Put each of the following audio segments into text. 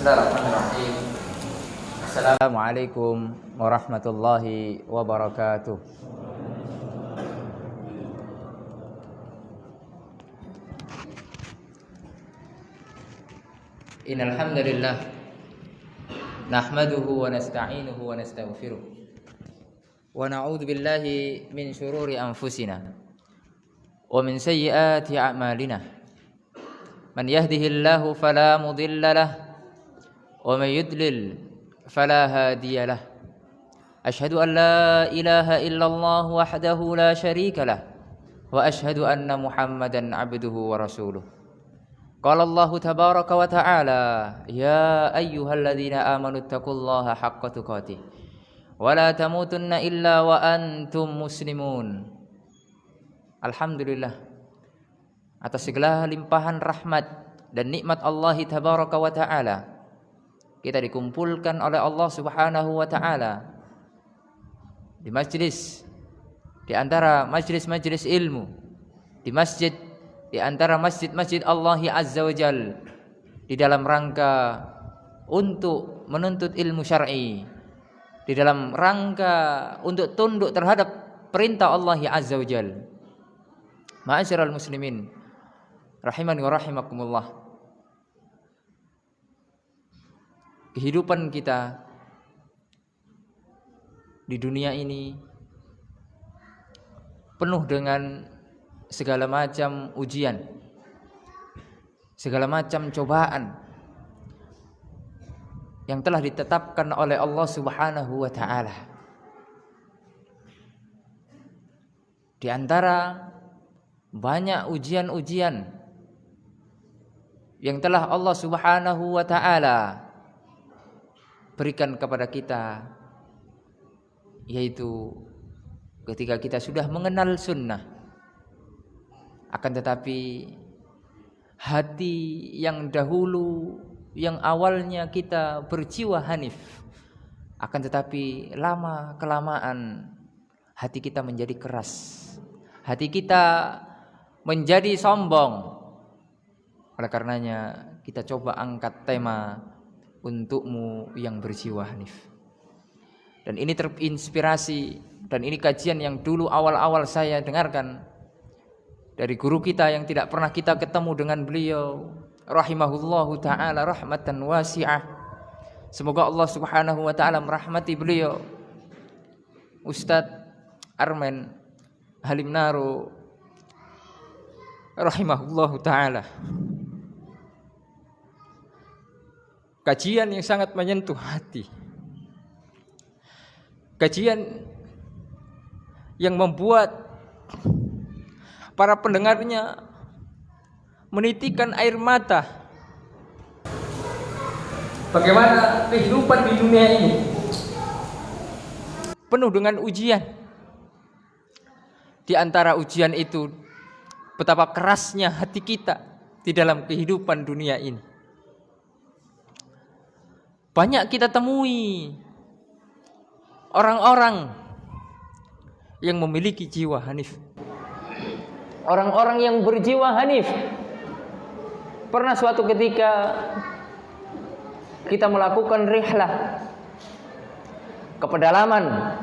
Bismillahirrahmanirrahim. Assalamualaikum warahmatullahi wabarakatuh. Innal hamdalillah nahmaduhu wa nasta'inuhu wa nastaghfiruh wa na'udzu billahi min shururi anfusina wa min sayyiati a'malina. Man yahdihillahu fala mudilla lahu wa man yudlil fala hadiya lahu. Asyhadu an la ilaha illallah wahdahu la syarika lahu wa asyhadu anna Muhammadan abduhu wa rasuluh. Qala Allah tabaraka wa ta'ala, ya ayyuhalladzina amanu taqullaha haqqa tuqatih wa la tamutunna illa wa antum muslimun. Alhamdulillah atas segala limpahan rahmat dan nikmat Allah tabaraka wa ta'ala, kita dikumpulkan oleh Allah subhanahu wa ta'ala di majlis, di antara majlis-majlis ilmu, di masjid, di antara masjid-masjid Allah azza wa jal, di dalam rangka untuk menuntut ilmu syar'i, di dalam rangka untuk tunduk terhadap perintah Allah azza wa jal. Ma'asyiral muslimin rahimani wa rahimakumullah. Kehidupan kita di dunia ini penuh dengan segala macam ujian, segala macam cobaan yang telah ditetapkan oleh Allah Subhanahu wa ta'ala. Di antara banyak ujian-ujian yang telah Allah Subhanahu wa ta'ala berikan kepada kita, yaitu ketika kita sudah mengenal sunnah, akan tetapi hati yang dahulu, yang awalnya kita berjiwa hanif, akan tetapi lama kelamaan hati kita menjadi keras, hati kita menjadi sombong. Oleh karenanya kita coba angkat tema untukmu yang berjiwa hanif. Dan ini terinspirasi, dan ini kajian yang dulu awal-awal saya dengarkan dari guru kita yang tidak pernah kita ketemu dengan beliau, rahimahullahu ta'ala rahmatan wasi'ah. Semoga Allah subhanahu wa ta'ala merahmati beliau, Ustadz Armen Halim Naro rahimahullahu ta'ala. Kajian yang sangat menyentuh hati, kajian yang membuat para pendengarnya menitikan air mata. Bagaimana kehidupan di dunia ini penuh dengan ujian. Di antara ujian itu, betapa kerasnya hati kita di dalam kehidupan dunia ini. Banyak kita temui orang-orang yang memiliki jiwa hanif, orang-orang yang berjiwa hanif. Pernah suatu ketika kita melakukan rihlah ke pedalaman,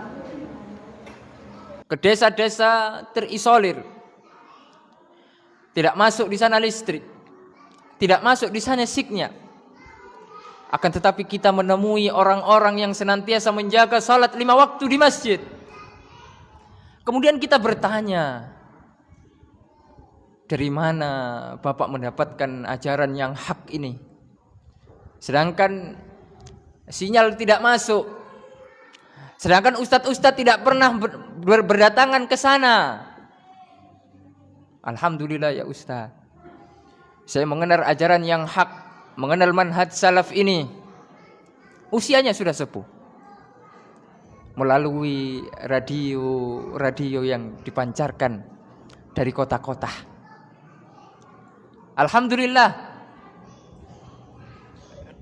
ke desa-desa terisolir. Tidak masuk di sana listrik, tidak masuk di sana siknya. Akan tetapi kita menemui orang-orang yang senantiasa menjaga salat 5 waktu di masjid. Kemudian kita bertanya, dari mana Bapak mendapatkan ajaran yang hak ini? Sedangkan sinyal tidak masuk, sedangkan ustadz-ustadz tidak pernah berdatangan ke sana. Alhamdulillah ya Ustadz, saya mengenal ajaran yang hak, mengenal manhaj salaf ini, usianya sudah sepuh, melalui radio yang dipancarkan dari kota-kota. Alhamdulillah,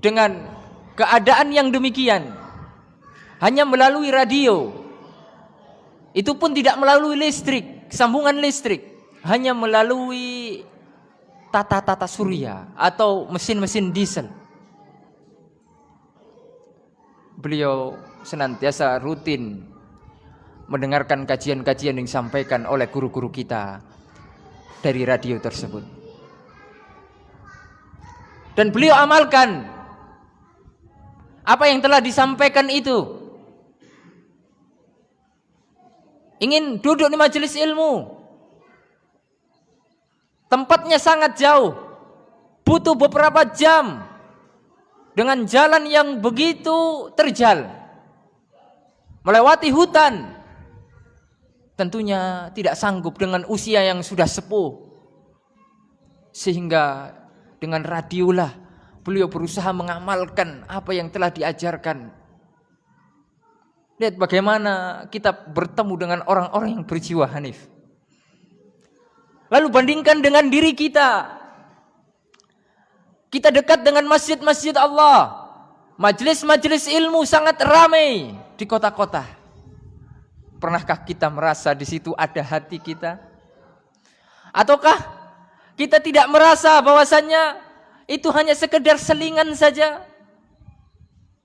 dengan keadaan yang demikian, hanya melalui radio, itu pun tidak melalui listrik, sambungan listrik, hanya melalui tata-tata surya atau mesin-mesin diesel. beliau senantiasa rutin mendengarkan kajian-kajian yang disampaikan oleh guru-guru kita dari radio tersebut. Dan beliau amalkan apa yang telah disampaikan itu. Ingin duduk di majelis ilmu, tempatnya sangat jauh, butuh beberapa jam dengan jalan yang begitu terjal, melewati hutan. Tentunya tidak sanggup dengan usia yang sudah sepuh, sehingga dengan radiolah beliau berusaha mengamalkan apa yang telah diajarkan. Lihat bagaimana kita bertemu dengan orang-orang yang berjiwa hanif. Lalu bandingkan dengan diri kita. Kita dekat dengan masjid-masjid Allah. Majelis-majelis ilmu sangat ramai di kota-kota. Pernahkah kita merasa di situ ada hati kita? Ataukah kita tidak merasa bahwasannya itu hanya sekedar selingan saja?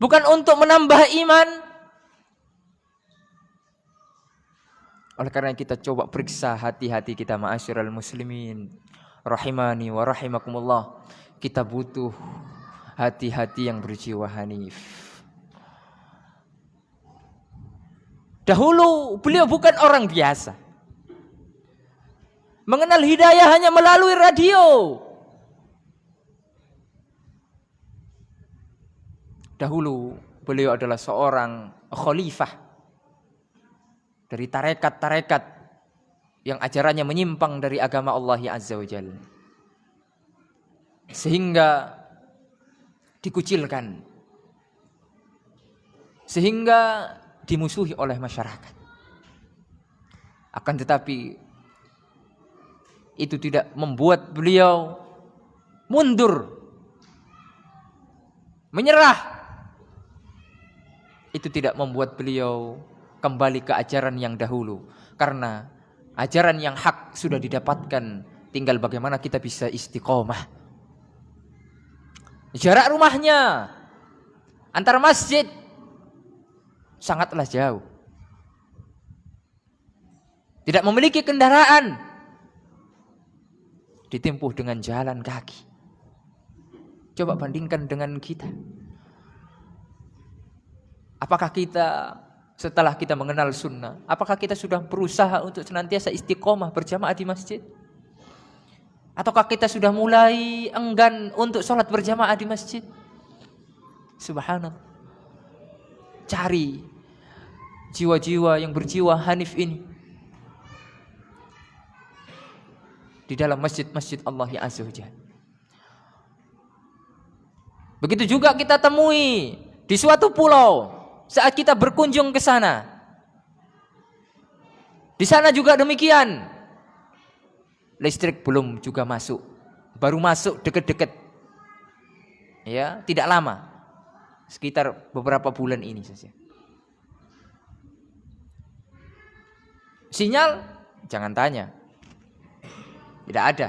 Bukan untuk menambah iman? Oleh karena kita coba periksa hati-hati kita, ma'asyiral muslimin rahimani wa rahimakumullah. Kita butuh hati-hati yang berjiwa hanif. Dahulu beliau bukan orang biasa. Mengenal hidayah hanya melalui radio. Dahulu beliau adalah seorang khalifah dari tarekat-tarekat yang ajarannya menyimpang dari agama Allah Azza wa Jalla, sehingga dikucilkan, sehingga dimusuhi oleh masyarakat. Akan tetapi itu tidak membuat beliau mundur, menyerah. Itu tidak membuat beliau kembali ke ajaran yang dahulu, karena ajaran yang hak sudah didapatkan, tinggal bagaimana kita bisa istiqomah. Jarak rumahnya antar masjid sangatlah jauh, tidak memiliki kendaraan, ditempuh dengan jalan kaki. Coba bandingkan dengan kita. Apakah kita setelah kita mengenal sunnah, apakah kita sudah berusaha untuk senantiasa istiqomah berjamaah di masjid? Ataukah kita sudah mulai enggan untuk sholat berjamaah di masjid? Subhanallah. Cari jiwa-jiwa yang berjiwa hanif ini di dalam masjid-masjid Allah Azza wa Jalla. Begitu juga kita temui di suatu pulau. Saat kita berkunjung ke sana, di sana juga demikian. Listrik belum juga masuk, baru masuk deket-deket, ya, tidak lama, sekitar beberapa bulan ini saja. Sinyal, jangan tanya, tidak ada.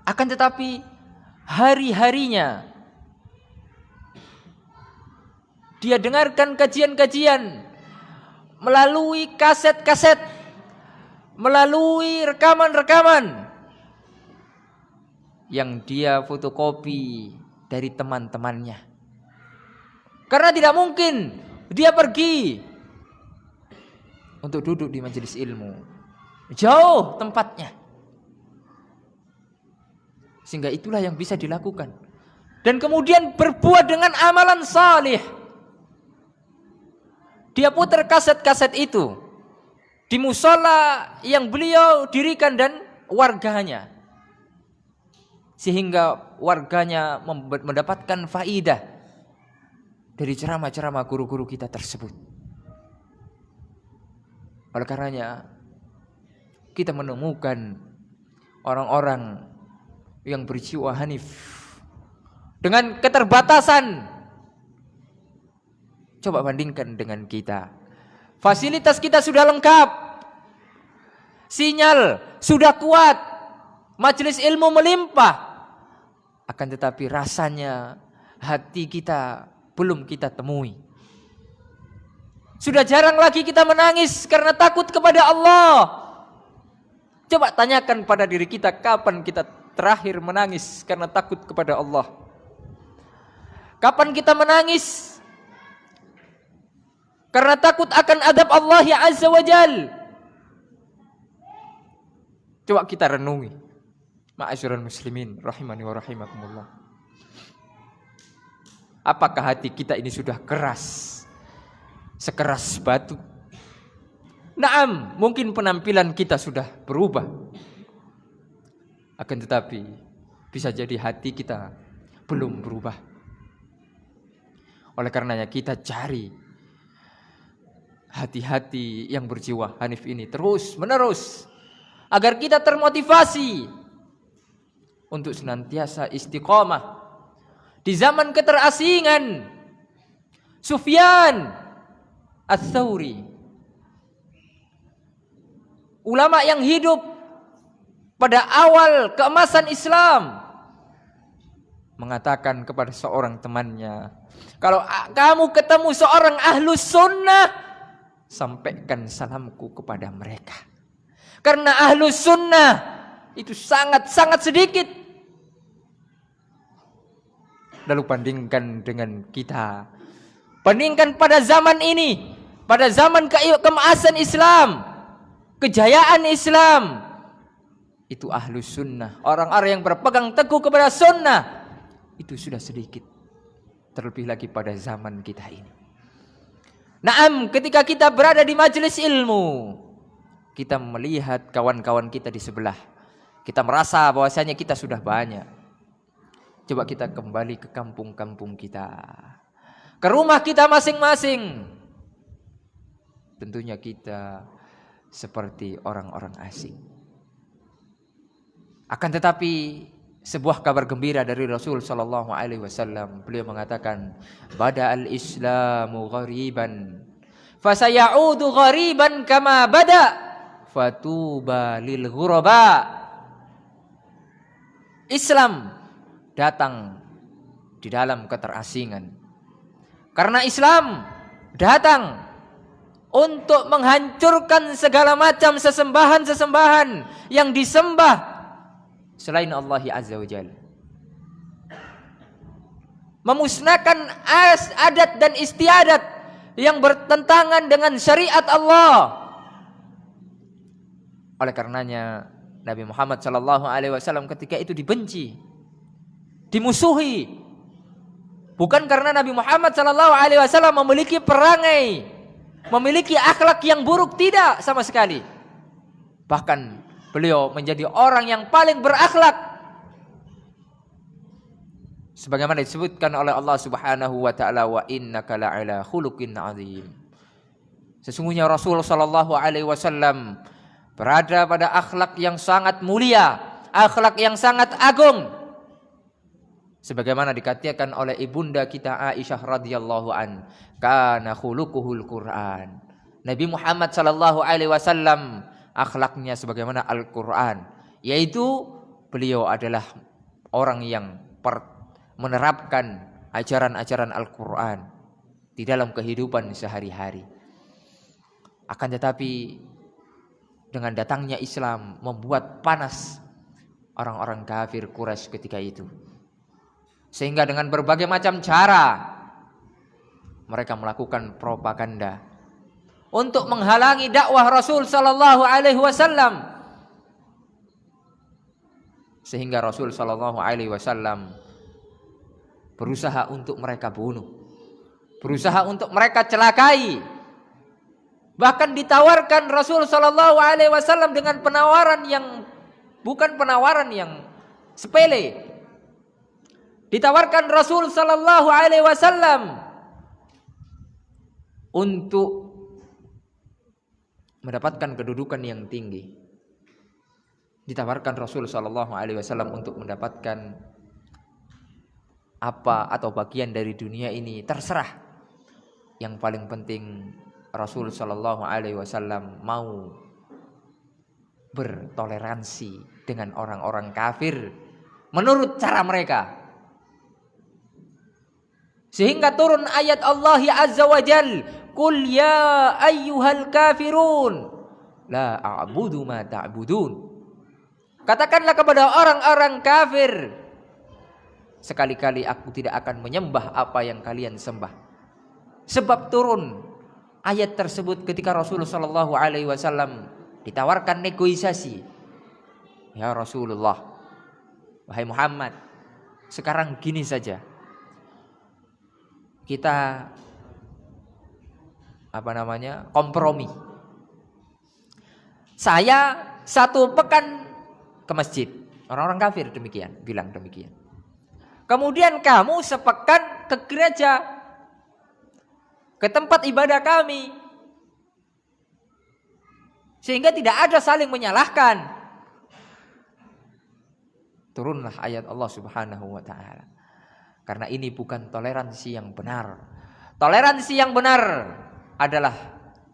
Akan tetapi hari-harinya dia dengarkan kajian-kajian melalui kaset-kaset, melalui rekaman-rekaman yang dia fotokopi dari teman-temannya. Karena tidak mungkin dia pergi untuk duduk di majelis ilmu, jauh tempatnya. Sehingga itulah yang bisa dilakukan. Dan kemudian berbuat dengan amalan salih. Dia putar kaset-kaset itu di musola yang beliau dirikan dan warganya, sehingga warganya mendapatkan faidah dari ceramah-ceramah guru-guru kita tersebut. Oleh karenanya kita menemukan orang-orang yang berjiwa hanif dengan keterbatasan. Coba bandingkan dengan kita. Fasilitas kita sudah lengkap, sinyal sudah kuat, majelis ilmu melimpah. Akan tetapi rasanya hati kita belum kita temui. Sudah jarang lagi kita menangis karena takut kepada Allah. Coba tanyakan pada diri kita, kapan kita terakhir menangis karena takut kepada Allah? Kapan kita menangis karena takut akan adab Allah ya Azza wa Jal? Coba kita renungi. Ma'asyiral muslimin rahimani wa rahimakumullah. Apakah hati kita ini sudah keras, sekeras batu? Naam, mungkin penampilan kita sudah berubah. Akan tetapi bisa jadi hati kita belum berubah. Oleh karenanya kita cari hati-hati yang berjiwa hanif ini terus menerus, agar kita termotivasi untuk senantiasa istiqomah di zaman keterasingan. Sufyan Ats-Tsauri, ulama yang hidup pada awal keemasan Islam, mengatakan kepada seorang temannya, kalau kamu ketemu seorang ahlus sunnah, sampaikan salamku kepada mereka. Karena ahlus sunnah itu sangat-sangat sedikit. Lalu bandingkan dengan kita. Bandingkan pada zaman ini, pada zaman keemasan Islam, kejayaan Islam, itu ahlus sunnah, orang-orang yang berpegang teguh kepada sunnah, itu sudah sedikit. Terlebih lagi pada zaman kita ini. Naam, ketika kita berada di majelis ilmu, kita melihat kawan-kawan kita di sebelah, kita merasa bahwasanya kita sudah banyak. Coba kita kembali ke kampung-kampung kita, ke rumah kita masing-masing. Tentunya kita seperti orang-orang asing. Akan tetapi sebuah kabar gembira dari Rasul sallallahu alaihi wasallam, beliau mengatakan, bada'al islamu ghariban fasayaudu ghariban kama bada fatuba lil ghuraba. Islam datang di dalam keterasingan, karena Islam datang untuk menghancurkan segala macam sesembahan-sesembahan yang disembah selain Allah Azza wa Jalla, memusnahkan adat dan istiadat yang bertentangan dengan syariat Allah. Oleh karenanya Nabi Muhammad sallallahu alaihi wasallam ketika itu dibenci, dimusuhi, bukan karena Nabi Muhammad sallallahu alaihi wasallam memiliki perangai, memiliki akhlak yang buruk, tidak sama sekali. Bahkan beliau menjadi orang yang paling berakhlak, sebagaimana disebutkan oleh Allah Subhanahu wa taala, wa innaka la'ala khuluqin 'adzim. Sesungguhnya Rasul sallallahu alaihi wasallam berada pada akhlak yang sangat mulia, akhlak yang sangat agung. Sebagaimana dikatakan oleh ibunda kita Aisyah radhiyallahu an, kana khuluquhul Qur'an. Nabi Muhammad sallallahu alaihi wasallam akhlaknya sebagaimana Al-Qur'an, yaitu beliau adalah orang yang menerapkan ajaran-ajaran Al-Qur'an di dalam kehidupan sehari-hari. Akan tetapi dengan datangnya Islam membuat panas orang-orang kafir Quraisy ketika itu. Sehingga dengan berbagai macam cara mereka melakukan propaganda untuk menghalangi dakwah Rasul sallallahu alaihi wasallam. Sehingga Rasul sallallahu alaihi wasallam berusaha untuk mereka bunuh, berusaha untuk mereka celakai. Bahkan ditawarkan Rasul sallallahu alaihi wasallam dengan penawaran yang bukan penawaran yang sepele. Ditawarkan Rasul sallallahu alaihi wasallam untuk mendapatkan kedudukan yang tinggi. Ditawarkan Rasul sallallahu alaihi wasallam untuk mendapatkan apa atau bagian dari dunia ini, terserah. Yang paling penting Rasul sallallahu alaihi wasallam mau bertoleransi dengan orang-orang kafir menurut cara mereka. Sehingga turun ayat Allah Azza wa Jal, "Qul ya ayyuhal kafirun la a'budu ma ta'budun." Katakanlah kepada orang-orang kafir, sekali-kali aku tidak akan menyembah apa yang kalian sembah. Sebab turun ayat tersebut ketika Rasulullah SAW ditawarkan negosiasi. Ya Rasulullah, wahai Muhammad, sekarang gini saja, kita kompromi. Saya 1 pekan ke masjid. Orang-orang kafir bilang demikian. Kemudian kamu sepekan ke gereja, ke tempat ibadah kami. Sehingga tidak ada saling menyalahkan. Turunlah ayat Allah Subhanahu wa taala. Karena ini bukan toleransi yang benar. Toleransi yang benar adalah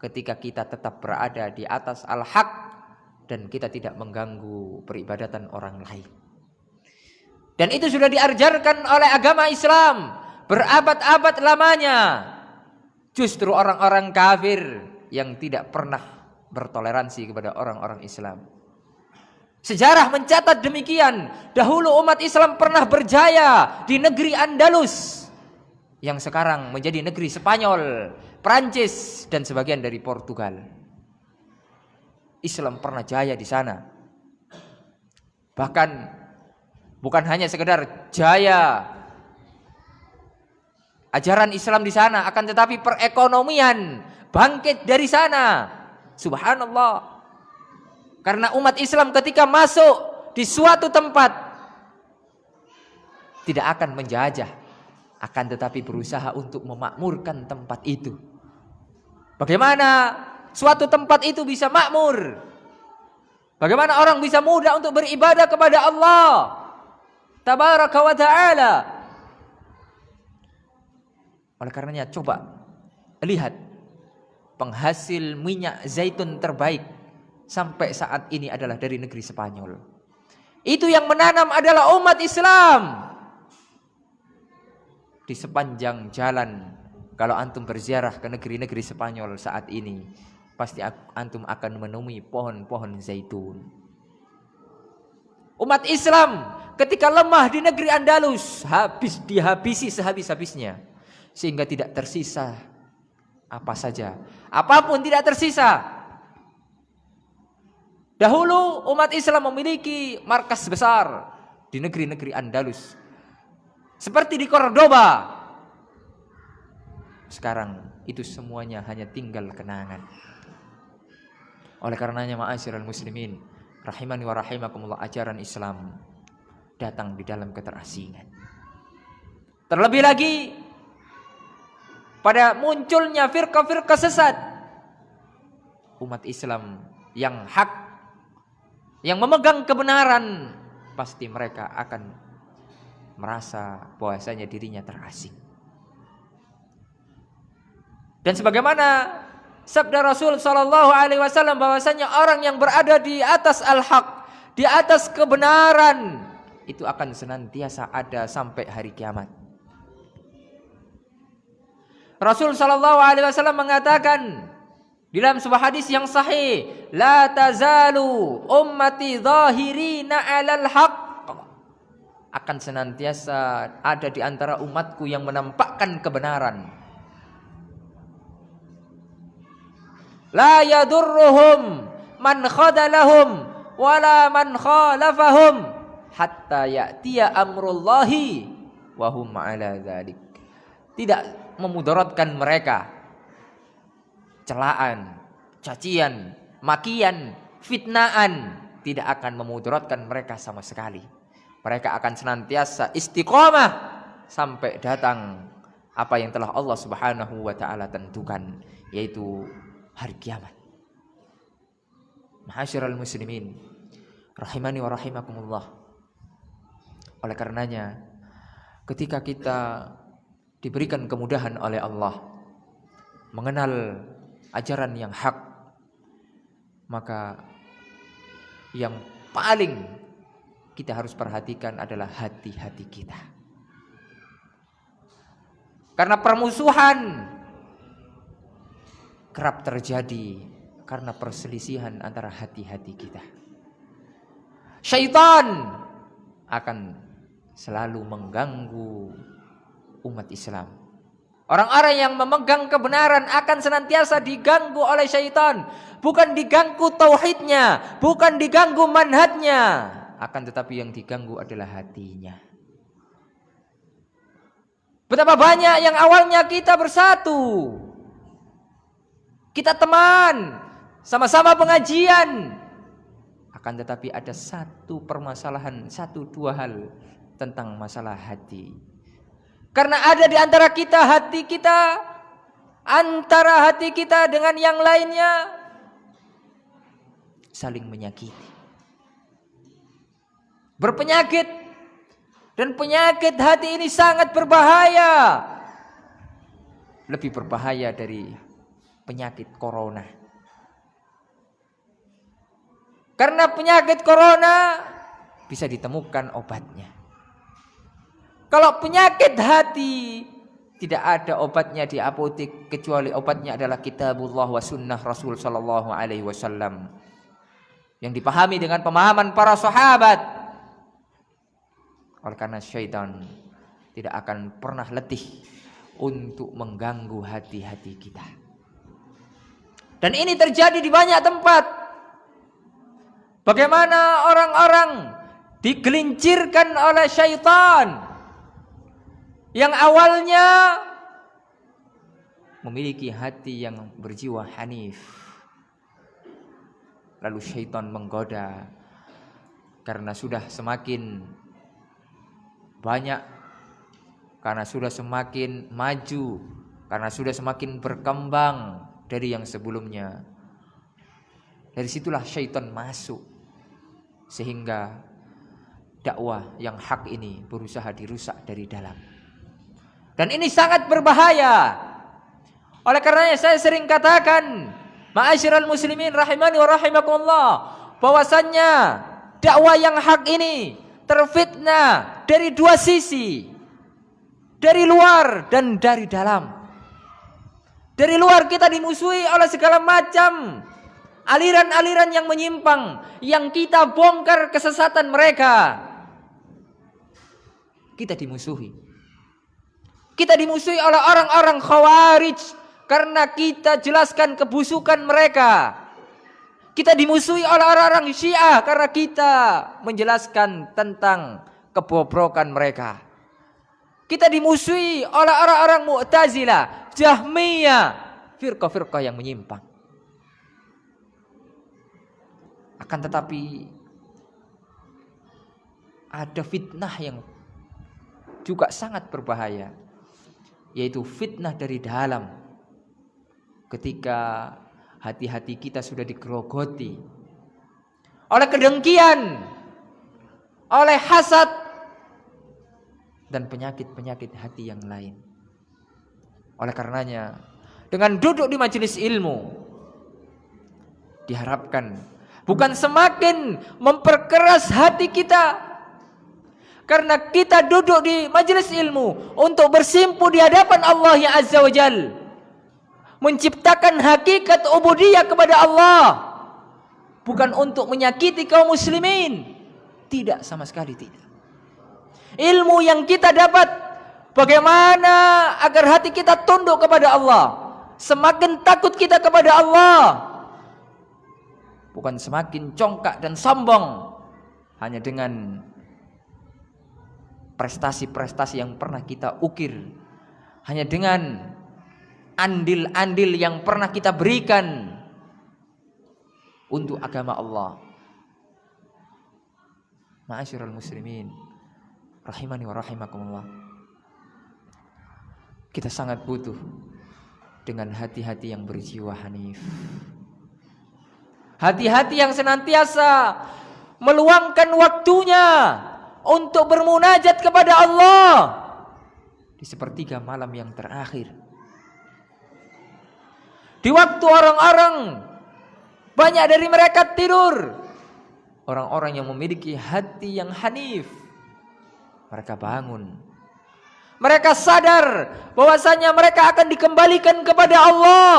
ketika kita tetap berada di atas al-haq dan kita tidak mengganggu peribadatan orang lain. Dan itu sudah diajarkan oleh agama Islam berabad-abad lamanya. Justru orang-orang kafir yang tidak pernah bertoleransi kepada orang-orang Islam. Sejarah mencatat demikian. Dahulu umat Islam pernah berjaya di negeri Andalus, yang sekarang menjadi negeri Spanyol, Prancis, dan sebagian dari Portugal. Islam pernah jaya di sana. Bahkan bukan hanya sekedar jaya ajaran Islam di sana, akan tetapi perekonomian bangkit dari sana. Subhanallah. Karena umat Islam ketika masuk di suatu tempat tidak akan menjajah, akan tetapi berusaha untuk memakmurkan tempat itu. Bagaimana suatu tempat itu bisa makmur? Bagaimana orang bisa mudah untuk beribadah kepada Allah Tabaraka wa ta'ala? Oleh karenanya coba lihat penghasil minyak zaitun terbaik sampai saat ini adalah dari negeri Spanyol. Itu yang menanam adalah umat Islam. Di sepanjang jalan, kalau antum berziarah ke negeri-negeri Spanyol saat ini, pasti antum akan menemui pohon-pohon zaitun. Umat Islam ketika lemah di negeri Andalus, dihabisi sehabis-habisnya, sehingga tidak tersisa apa saja, apapun tidak tersisa. Dahulu umat Islam memiliki markas besar di negeri-negeri Andalus, seperti di Cordoba. Sekarang itu semuanya hanya tinggal kenangan. Oleh karenanya ma'asyiral muslimin, rahimani wa rahimakumullah, ajaran Islam datang di dalam keterasingan. Terlebih lagi pada munculnya firqah-firqah sesat, umat Islam yang hak, yang memegang kebenaran, pasti mereka akan merasa bahwasanya dirinya terasing. Dan sebagaimana sabda Rasul sallallahu alaihi wasallam bahwasanya orang yang berada di atas al-haq, di atas kebenaran, itu akan senantiasa ada sampai hari kiamat. Rasul sallallahu alaihi wasallam mengatakan di dalam sebuah hadis yang sahih, la tazalu ummati zahirina 'alal haqq. Akan senantiasa ada di antara umatku yang menampakkan kebenaran. La yadurruhum man khadalahum wala man khalafahum hatta ya'tiya amrullahi wa hum 'ala dzalik. Tidak memudaratkan mereka celaan, cacian, makian, fitnaan, tidak akan memudaratkan mereka sama sekali. Mereka akan senantiasa istiqomah sampai datang apa yang telah Allah Subhanahu wa taala tentukan, yaitu hari kiamat. Ma'asyiral muslimin, rahimani wa rahimakumullah. Oleh karenanya, ketika kita diberikan kemudahan oleh Allah mengenal ajaran yang hak, maka yang paling kita harus perhatikan adalah hati-hati kita. Karena permusuhan kerap terjadi karena perselisihan antara hati-hati kita. Syaitan akan selalu mengganggu umat Islam. Orang-orang yang memegang kebenaran akan senantiasa diganggu oleh syaitan. Bukan diganggu tauhidnya, bukan diganggu manhajnya, akan tetapi yang diganggu adalah hatinya. Betapa banyak yang awalnya kita bersatu, kita teman, sama-sama pengajian, akan tetapi ada satu permasalahan, satu dua hal tentang masalah hati. Karena ada di antara kita hati kita, antara hati kita dengan yang lainnya saling menyakiti, berpenyakit, dan penyakit hati ini sangat berbahaya, lebih berbahaya dari penyakit corona. Karena penyakit corona bisa ditemukan obatnya. Kalau penyakit hati tidak ada obatnya di apotek, kecuali obatnya adalah kitabullah wa sunnah Rasul sallallahu alaihi wasallam, yang dipahami dengan pemahaman para sahabat. Oleh karena syaitan tidak akan pernah letih untuk mengganggu hati-hati kita. Dan ini terjadi di banyak tempat. Bagaimana orang-orang digelincirkan oleh syaitan yang awalnya memiliki hati yang berjiwa hanif, lalu syaitan menggoda karena sudah semakin banyak, karena sudah semakin maju, karena sudah semakin berkembang dari yang sebelumnya. Dari situlah syaitan masuk, sehingga dakwah yang hak ini berusaha dirusak dari dalam. Dan ini sangat berbahaya. Oleh karenanya saya sering katakan, ma'asyiral muslimin rahimani wa rahimakumullah, bahwasannya dakwah yang hak ini terfitnah dari dua sisi, dari luar dan dari dalam. Dari luar kita dimusuhi oleh segala macam aliran-aliran yang menyimpang, yang kita bongkar kesesatan mereka. Kita dimusuhi. Kita dimusuhi oleh orang-orang Khawarij karena kita jelaskan kebusukan mereka. Kita dimusuhi oleh orang-orang Syiah karena kita menjelaskan tentang kebobrokan mereka. Kita dimusuhi oleh orang-orang Mu'tazilah, Jahmiyah, firqah-firqah yang menyimpang. Akan tetapi ada fitnah yang juga sangat berbahaya, yaitu fitnah dari dalam. Ketika hati-hati kita sudah digerogoti oleh kedengkian, oleh hasad, dan penyakit-penyakit hati yang lain. Oleh karenanya, dengan duduk di majelis ilmu diharapkan bukan semakin memperkeras hati kita, karena kita duduk di majelis ilmu untuk bersimpu di hadapan Allah yang Azza wa Jal, menciptakan hakikat ubudiyah kepada Allah, bukan untuk menyakiti kaum muslimin. Tidak, sama sekali tidak. Ilmu yang kita dapat bagaimana agar hati kita tunduk kepada Allah, semakin takut kita kepada Allah, bukan semakin congkak dan sombong hanya dengan prestasi-prestasi yang pernah kita ukir, hanya dengan andil-andil yang pernah kita berikan untuk agama Allah. Ma'asyiral muslimin rahimani wa rahimakumullah, kita sangat butuh dengan hati-hati yang berjiwa hanif, hati-hati yang senantiasa meluangkan waktunya untuk bermunajat kepada Allah di sepertiga malam yang terakhir, di waktu orang-orang banyak dari mereka tidur. Orang-orang yang memiliki hati yang hanif, mereka bangun, Mereka sadar bahwasanya mereka akan dikembalikan kepada Allah.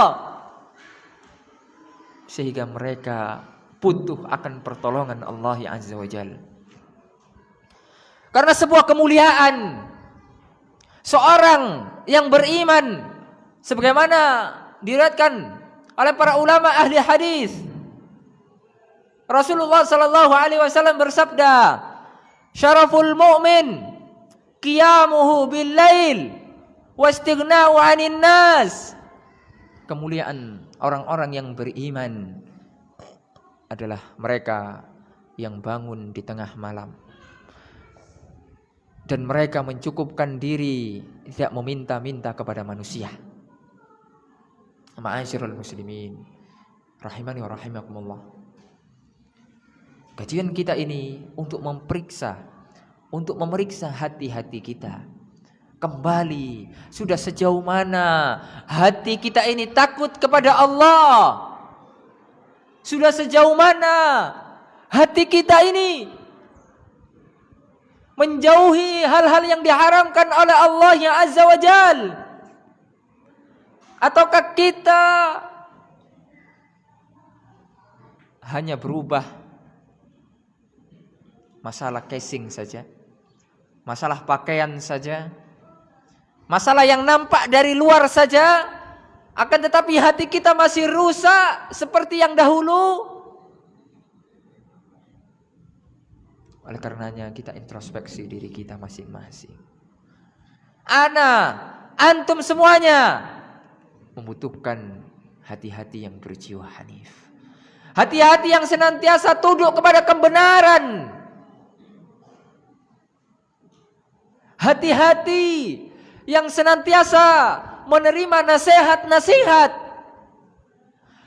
Sehingga mereka butuh akan pertolongan Allah Azza wa Jalla. Karena sebuah kemuliaan seorang yang beriman, sebagaimana diriwayatkan oleh para ulama ahli hadis, Rasulullah sallallahu alaihi wasallam bersabda, "Syaraful mu'min qiyamuhu bil lail wastighna'u 'anil nas." Kemuliaan orang-orang yang beriman adalah mereka yang bangun di tengah malam dan mereka mencukupkan diri, tidak meminta-minta kepada manusia. Ma'asyiral muslimin rahimani wa rahimakumullah. Kajian kita ini untuk memeriksa hati-hati kita. Kembali, sudah sejauh mana hati kita ini takut kepada Allah? Sudah sejauh mana hati kita ini menjauhi hal-hal yang diharamkan oleh Allah yang Azza wa Jal? Ataukah kita hanya berubah masalah casing saja, masalah pakaian saja, masalah yang nampak dari luar saja, akan tetapi hati kita masih rusak seperti yang dahulu? Oleh karenanya kita introspeksi diri kita masing-masing. Antum semuanya membutuhkan hati-hati yang berjiwa hanif. Hati-hati yang senantiasa tunduk kepada kebenaran. Hati-hati yang senantiasa menerima nasihat-nasihat.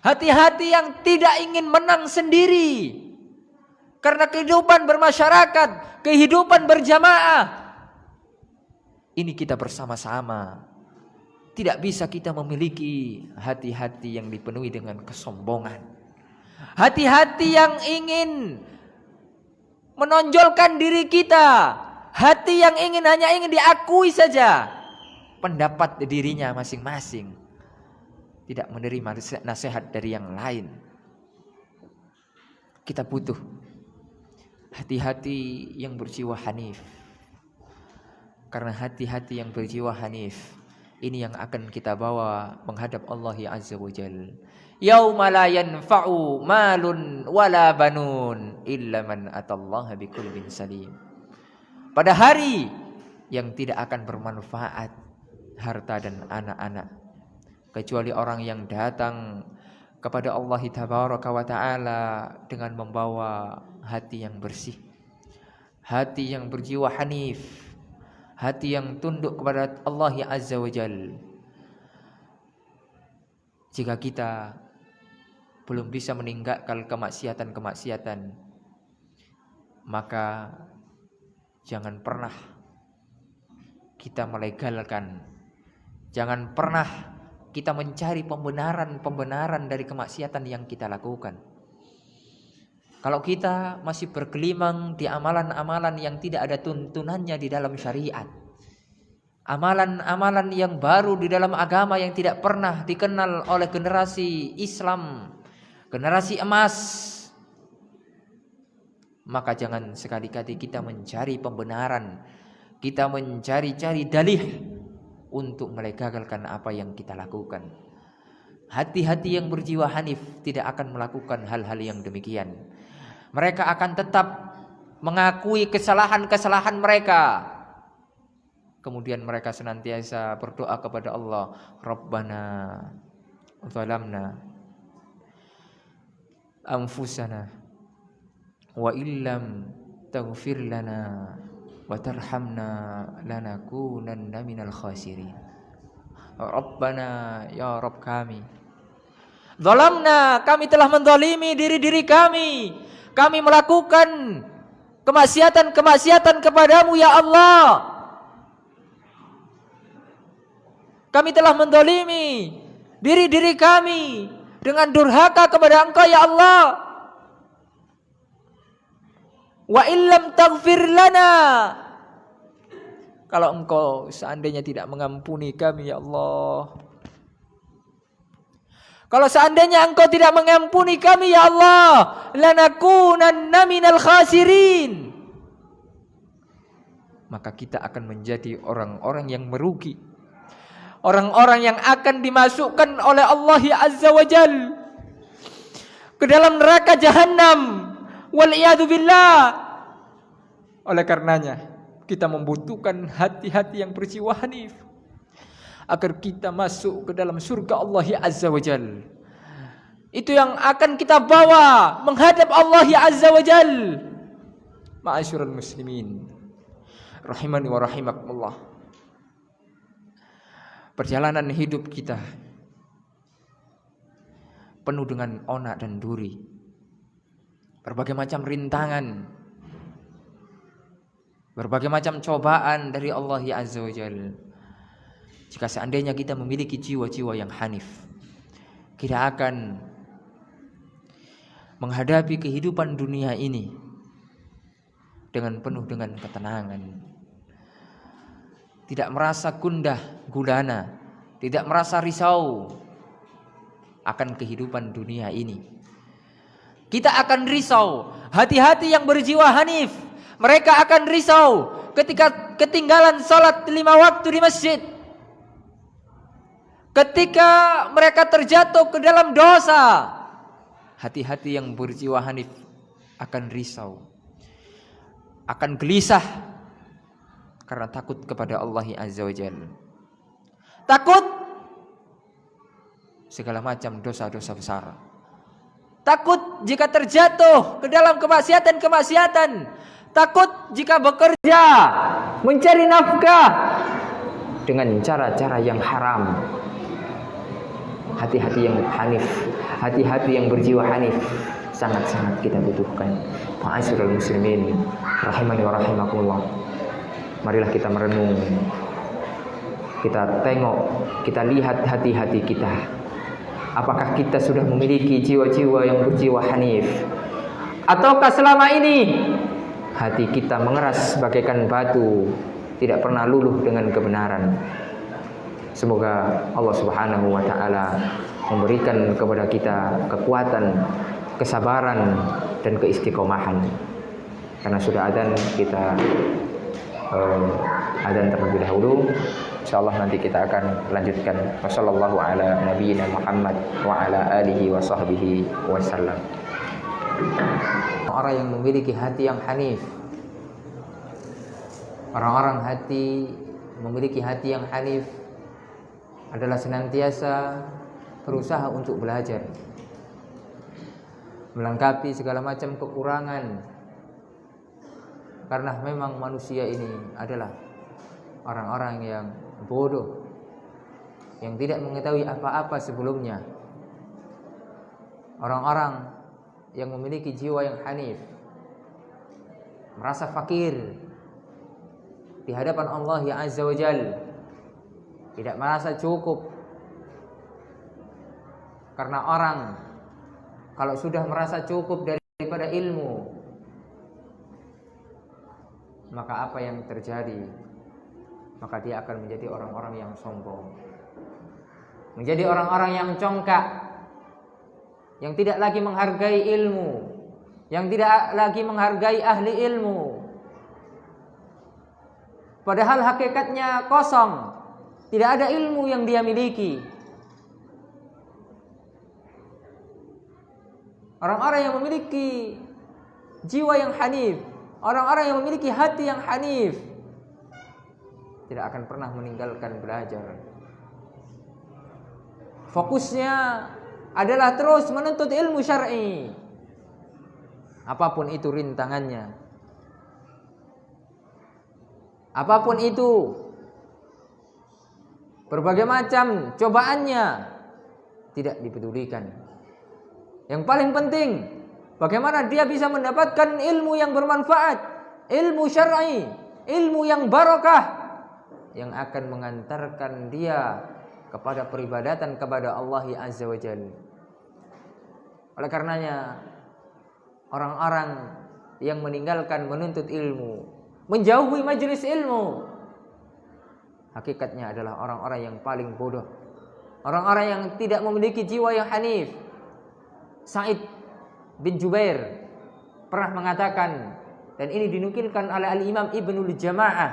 Hati-hati yang tidak ingin menang sendiri. Karena kehidupan bermasyarakat, kehidupan berjamaah, ini kita bersama-sama. Tidak bisa kita memiliki hati-hati yang dipenuhi dengan kesombongan. Hati-hati yang ingin menonjolkan diri kita. Hati yang hanya ingin diakui saja pendapat dirinya masing-masing. Tidak menerima nasihat dari yang lain. Kita butuh hati-hati yang berjiwa hanif. Karena hati-hati yang berjiwa hanif ini yang akan kita bawa menghadap Allah Azza wa Jalla. Yauma la yanfa'u malun wala banun illa man atallaha biqalbin salim. Pada hari yang tidak akan bermanfaat harta dan anak-anak kecuali orang yang datang kepada Allah Tabaraka wa Ta'ala dengan membawa hati yang bersih, hati yang berjiwa hanif, hati yang tunduk kepada Allah Azza wa Jal. Jika kita belum bisa meninggalkan kemaksiatan-kemaksiatan, maka jangan pernah kita melegalkan, jangan pernah kita mencari pembenaran dari kemaksiatan yang kita lakukan. Kalau kita masih bergelimang di amalan-amalan yang tidak ada tuntunannya di dalam syariat, amalan-amalan yang baru di dalam agama yang tidak pernah dikenal oleh generasi Islam, generasi emas, maka jangan sekali-kali kita mencari pembenaran, kita mencari-cari dalih untuk melegalkan apa yang kita lakukan. Hati-hati yang berjiwa hanif tidak akan melakukan hal-hal yang demikian. Mereka akan tetap mengakui kesalahan-kesalahan mereka. Kemudian mereka senantiasa berdoa kepada Allah, Rabbana zalamna anfusana wa illam taghfir lana wa tarhamna lanakunanna minal khasirin. Rabbana, ya Rabb kami, zalamna, kami telah menzalimi diri-diri kami. Kami melakukan kemaksiatan-kemaksiatan kepadamu ya Allah. Kami telah menzalimi diri-diri kami dengan durhaka kepada Engkau ya Allah. Wa illam taghfir lana, Kalau Engkau seandainya tidak mengampuni kami ya Allah, kalau seandainya Engkau tidak mengampuni kami ya Allah, lanakunanna minal khasirin, maka kita akan menjadi orang-orang yang merugi, orang-orang yang akan dimasukkan oleh Allah Azza wa Jal ke dalam neraka jahanam, wal'iyadu billah. Oleh karenanya kita membutuhkan hati-hati yang berjiwa hanif agar kita masuk ke dalam surga Allah Azza wa Jal. Itu yang akan kita bawa menghadap Allah Azza wa Jal. Ma'asyiral muslimin rahimani wa rahimakumullah. Perjalanan hidup kita penuh dengan onak dan duri, berbagai macam rintangan, berbagai macam cobaan dari Allah Azza wa Jalla. Jika seandainya kita memiliki jiwa-jiwa yang hanif, kita akan menghadapi kehidupan dunia ini dengan penuh dengan ketenangan, tidak merasa gundah gulana, tidak merasa risau akan kehidupan dunia ini. Kita akan risau, hati-hati yang berjiwa hanif, mereka akan risau ketika ketinggalan salat 5 waktu di masjid, ketika mereka terjatuh ke dalam dosa. Hati-hati yang berjiwa hanif akan risau, akan gelisah karena takut kepada Allah Azza wa Jalla. Takut segala macam dosa-dosa besar. Takut jika terjatuh ke dalam kemaksiatan-kemaksiatan. Takut jika bekerja, mencari nafkah dengan cara-cara yang haram. Hati-hati yang hanif, hati-hati yang berjiwa hanif sangat-sangat kita butuhkan. Ma'asyiral muslimin rahimani wa rahimakumullah. Marilah kita merenung, kita tengok, kita lihat hati-hati kita. Apakah kita sudah memiliki jiwa-jiwa yang berjiwa hanif, ataukah selama ini hati kita mengeras bagaikan batu, tidak pernah luluh dengan kebenaran. Semoga Allah Subhanahu wa taala memberikan kepada kita kekuatan, kesabaran dan keistiqomahan. Karena sudah adzan, kita adzan terlebih dahulu. Insyaallah nanti kita akan lanjutkan. Wassallallahu ala nabiyyina Muhammad wa ala alihi wa sahbihi wasallam. Orang yang memiliki hati yang hanif, orang-orang memiliki hati yang hanif adalah senantiasa berusaha untuk belajar, melengkapi segala macam kekurangan. Karena memang manusia ini adalah orang-orang yang bodoh, yang tidak mengetahui apa-apa sebelumnya. Orang-orang yang memiliki jiwa yang hanif merasa fakir di hadapan Allah Azza wa Jalla, tidak merasa cukup. Karena orang kalau sudah merasa cukup daripada ilmu, maka apa yang terjadi? Maka dia akan menjadi orang-orang yang sombong, menjadi orang-orang yang congkak, yang tidak lagi menghargai ilmu, yang tidak lagi menghargai ahli ilmu. Padahal hakikatnya kosong, tidak ada ilmu yang dia miliki. Orang-orang yang memiliki jiwa yang hanif, orang-orang yang memiliki hati yang hanif, tidak akan pernah meninggalkan belajar. Fokusnya adalah terus menuntut ilmu syar'i, apapun itu rintangannya, apapun itu berbagai macam cobaannya, tidak dipedulikan. Yang paling penting, bagaimana dia bisa mendapatkan ilmu yang bermanfaat, ilmu syar'i, ilmu yang barakah, yang akan mengantarkan dia kepada peribadatan kepada Allah Azza wa Jalla. Oleh karenanya, orang-orang yang meninggalkan menuntut ilmu, menjauhi majelis ilmu, hakikatnya adalah orang-orang yang paling bodoh, orang-orang yang tidak memiliki jiwa yang hanif. Sa'id bin Jubair pernah mengatakan, dan ini dinukilkan oleh Al-Imam Ibnul Jama'ah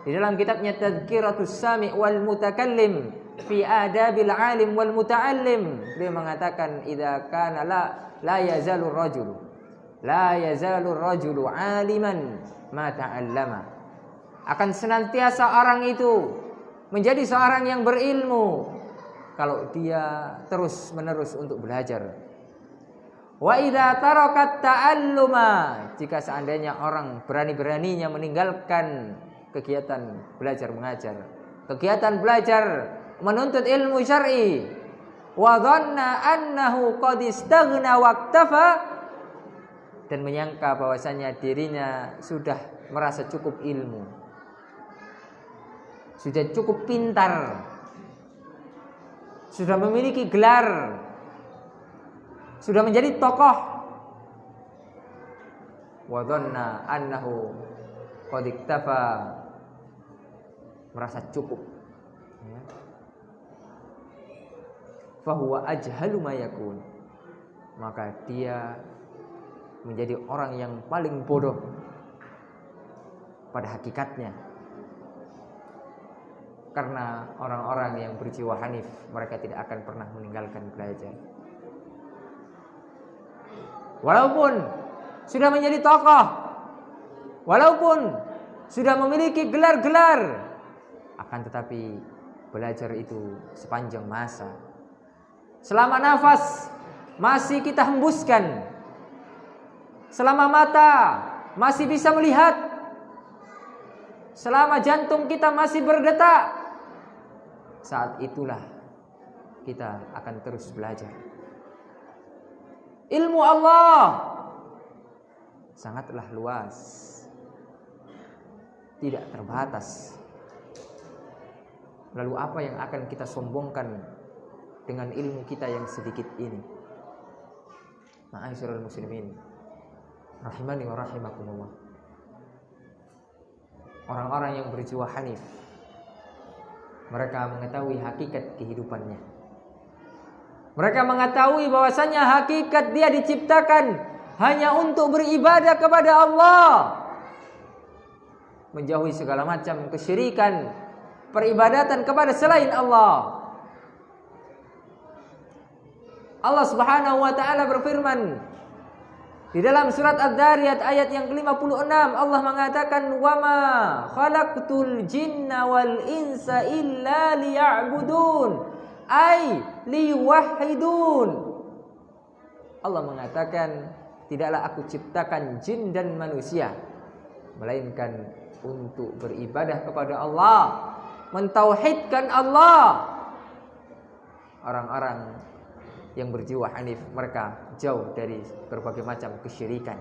di dalam kitabnya Tadhkiratus Sami' wal Mutakallim fi Adabil Alim wal Muta'allim. Beliau mengatakan, idza kana la yazalu rajulu 'aliman ma ta'allama. Akan senantiasa orang itu menjadi seorang yang berilmu kalau dia terus-menerus untuk belajar. Wa idza tarakat ta'alluma, jika seandainya orang berani-beraninya meninggalkan kegiatan belajar mengajar, kegiatan belajar menuntut ilmu syar'i, wa dhanna annahu qad istaghna waqtafa, dan menyangka bahwasanya dirinya sudah merasa cukup ilmu, sudah cukup pintar, sudah memiliki gelar, sudah menjadi tokoh. Wa dhanna annahu qad iktafa, merasa cukup. Fa huwa ajhalu ma yakun, maka dia menjadi orang yang paling bodoh pada hakikatnya. Karena orang-orang yang berjiwa hanif, mereka tidak akan pernah meninggalkan belajar. Walaupun sudah menjadi tokoh, walaupun sudah memiliki gelar-gelar, akan tetapi belajar itu sepanjang masa. Selama nafas masih kita hembuskan, selama mata masih bisa melihat, selama jantung kita masih berdetak, saat itulah kita akan terus belajar. Ilmu Allah sangatlah luas, tidak terbatas. Lalu apa yang akan kita sombongkan dengan ilmu kita yang sedikit ini? Ma'asyiral muslimin rahimani wa rahimakumullah. Orang-orang yang berjiwa hanif, mereka mengetahui hakikat kehidupannya. Mereka mengetahui bahwasanya hakikat dia diciptakan hanya untuk beribadah kepada Allah, menjauhi segala macam kesyirikan, peribadatan kepada selain Allah. Allah Subhanahu wa taala berfirman di dalam surat Adz-Dzariyat ayat yang ke-56, Allah mengatakan, "Wa ma khalaqtul jinna wal insa illa liya'budun." Ai liwahidun. Allah mengatakan, tidaklah aku ciptakan jin dan manusia melainkan untuk beribadah kepada Allah, mentauhidkan Allah. Orang-orang yang berjiwa hanif, mereka jauh dari berbagai macam kesyirikan.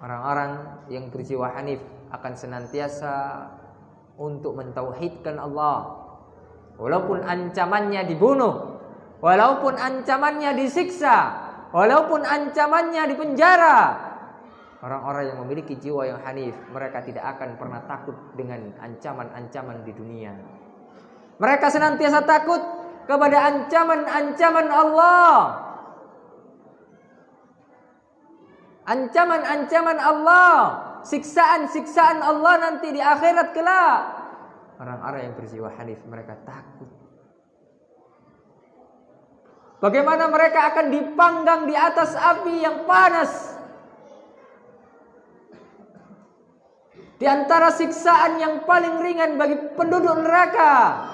Orang-orang yang berjiwa hanif akan senantiasa untuk mentauhidkan Allah, walaupun ancamannya dibunuh, walaupun ancamannya disiksa, walaupun ancamannya dipenjara. Orang-orang yang memiliki jiwa yang hanif, mereka tidak akan pernah takut dengan ancaman-ancaman di dunia. Mereka senantiasa takut kepada ancaman-ancaman Allah, ancaman-ancaman Allah, siksaan-siksaan Allah nanti di akhirat kelak. Orang-orang yang berjiwa hanif, mereka takut. Bagaimana mereka akan dipanggang di atas api yang panas. Di antara siksaan yang paling ringan bagi penduduk neraka,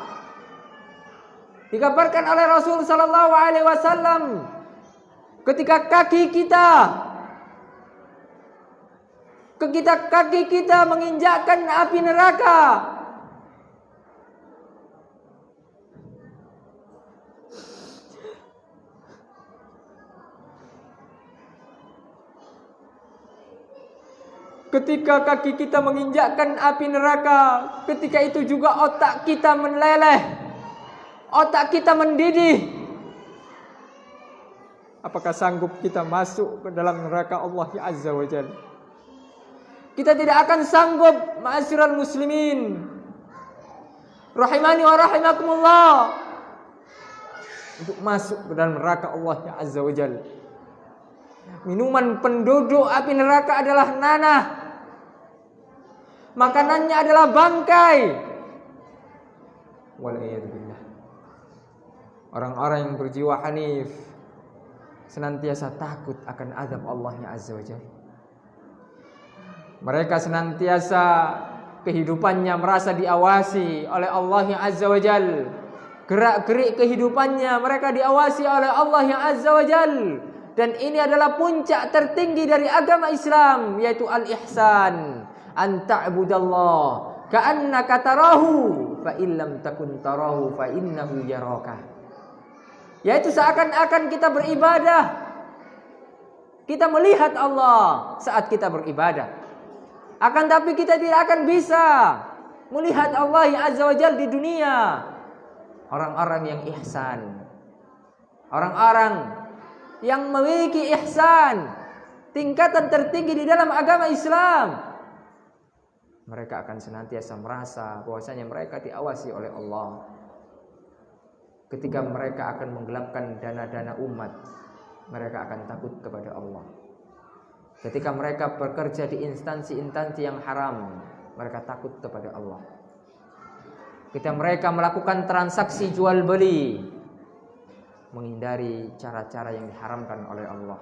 dikabarkan oleh Rasul sallallahu alaihi wasallam, ketika kaki kita menginjakkan api neraka, ketika kaki kita menginjakkan api neraka, ketika itu juga otak kita meleleh, otak kita mendidih. Apakah sanggup kita masuk ke dalam neraka Allah Azza wa Jalla? Kita tidak akan sanggup, ma'asyiral muslimin rahimani wa rahimakumullah, untuk masuk ke dalam neraka Allah Azza wa Jalla. Minuman penduduk api neraka adalah nanah, makanannya adalah bangkai. Waliyadzubillah. Orang-orang yang berjiwa hanif senantiasa takut akan azab Allah Azza wa Jalla. Mereka senantiasa kehidupannya merasa diawasi oleh Allah Azza wa Jalla. Gerak-gerik kehidupannya mereka diawasi oleh Allah Azza wa Jalla. Dan ini adalah puncak tertinggi dari agama Islam, yaitu al-ihsan. An ta'budallah ka'annaka tarahu fa illam takun tarahu fa innahu yaraka. Yaitu seakan-akan kita beribadah, kita melihat Allah saat kita beribadah. Akan tapi kita tidak akan bisa melihat Allah Azza wa Jalla di dunia. Orang-orang yang ihsan, orang-orang yang memiliki ihsan, tingkatan tertinggi di dalam agama Islam, mereka akan senantiasa merasa bahwasanya mereka diawasi oleh Allah. Ketika mereka akan menggelapkan dana-dana umat, mereka akan takut kepada Allah. Ketika mereka bekerja di instansi-instansi yang haram, mereka takut kepada Allah. Ketika mereka melakukan transaksi jual beli, menghindari cara-cara yang diharamkan oleh Allah.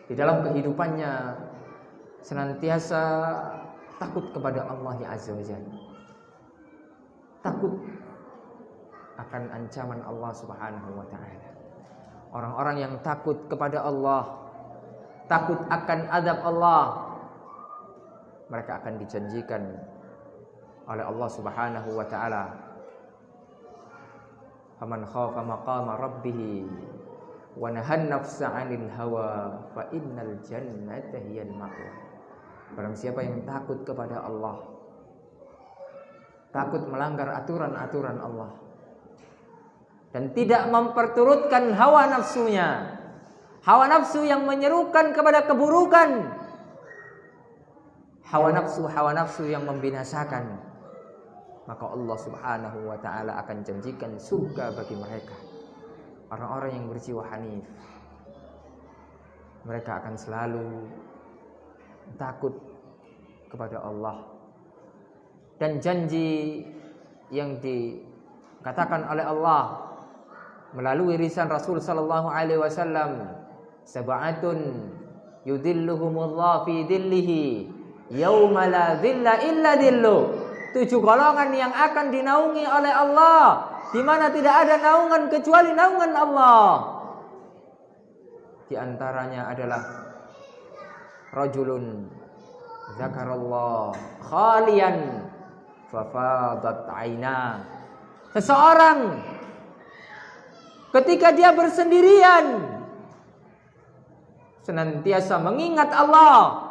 Di dalam kehidupannya senantiasa takut kepada Allah Azza wa Jalla. Takut akan ancaman Allah Subhanahu wa taala. Orang-orang yang takut kepada Allah, takut akan azab Allah, mereka akan dijanjikan oleh Allah Subhanahu wa taala, faman khafa maqama rabbih wa nahan nafsa 'anil hawa fa innal jannata hiyal ma'wa. Barang siapa yang takut kepada Allah, takut melanggar aturan-aturan Allah, dan tidak memperturutkan hawa nafsunya, hawa nafsu yang menyerukan kepada keburukan, hawa nafsu yang membinasakan, maka Allah Subhanahu wa taala akan janjikan surga bagi mereka. Orang-orang yang berjiwa hanif, mereka akan selalu takut kepada Allah. Dan janji yang dikatakan oleh Allah melalui lisan Rasul sallallahu alaihi wasallam, sab'atun yudhilluhumullah fi dhillihi yauma la dhilla illa dhillu. 7 golongan yang akan dinaungi oleh Allah, di mana tidak ada naungan kecuali naungan Allah. Di antaranya adalah rajulun zakarallah khalian fafadat aina. Seseorang ketika dia bersendirian senantiasa mengingat Allah,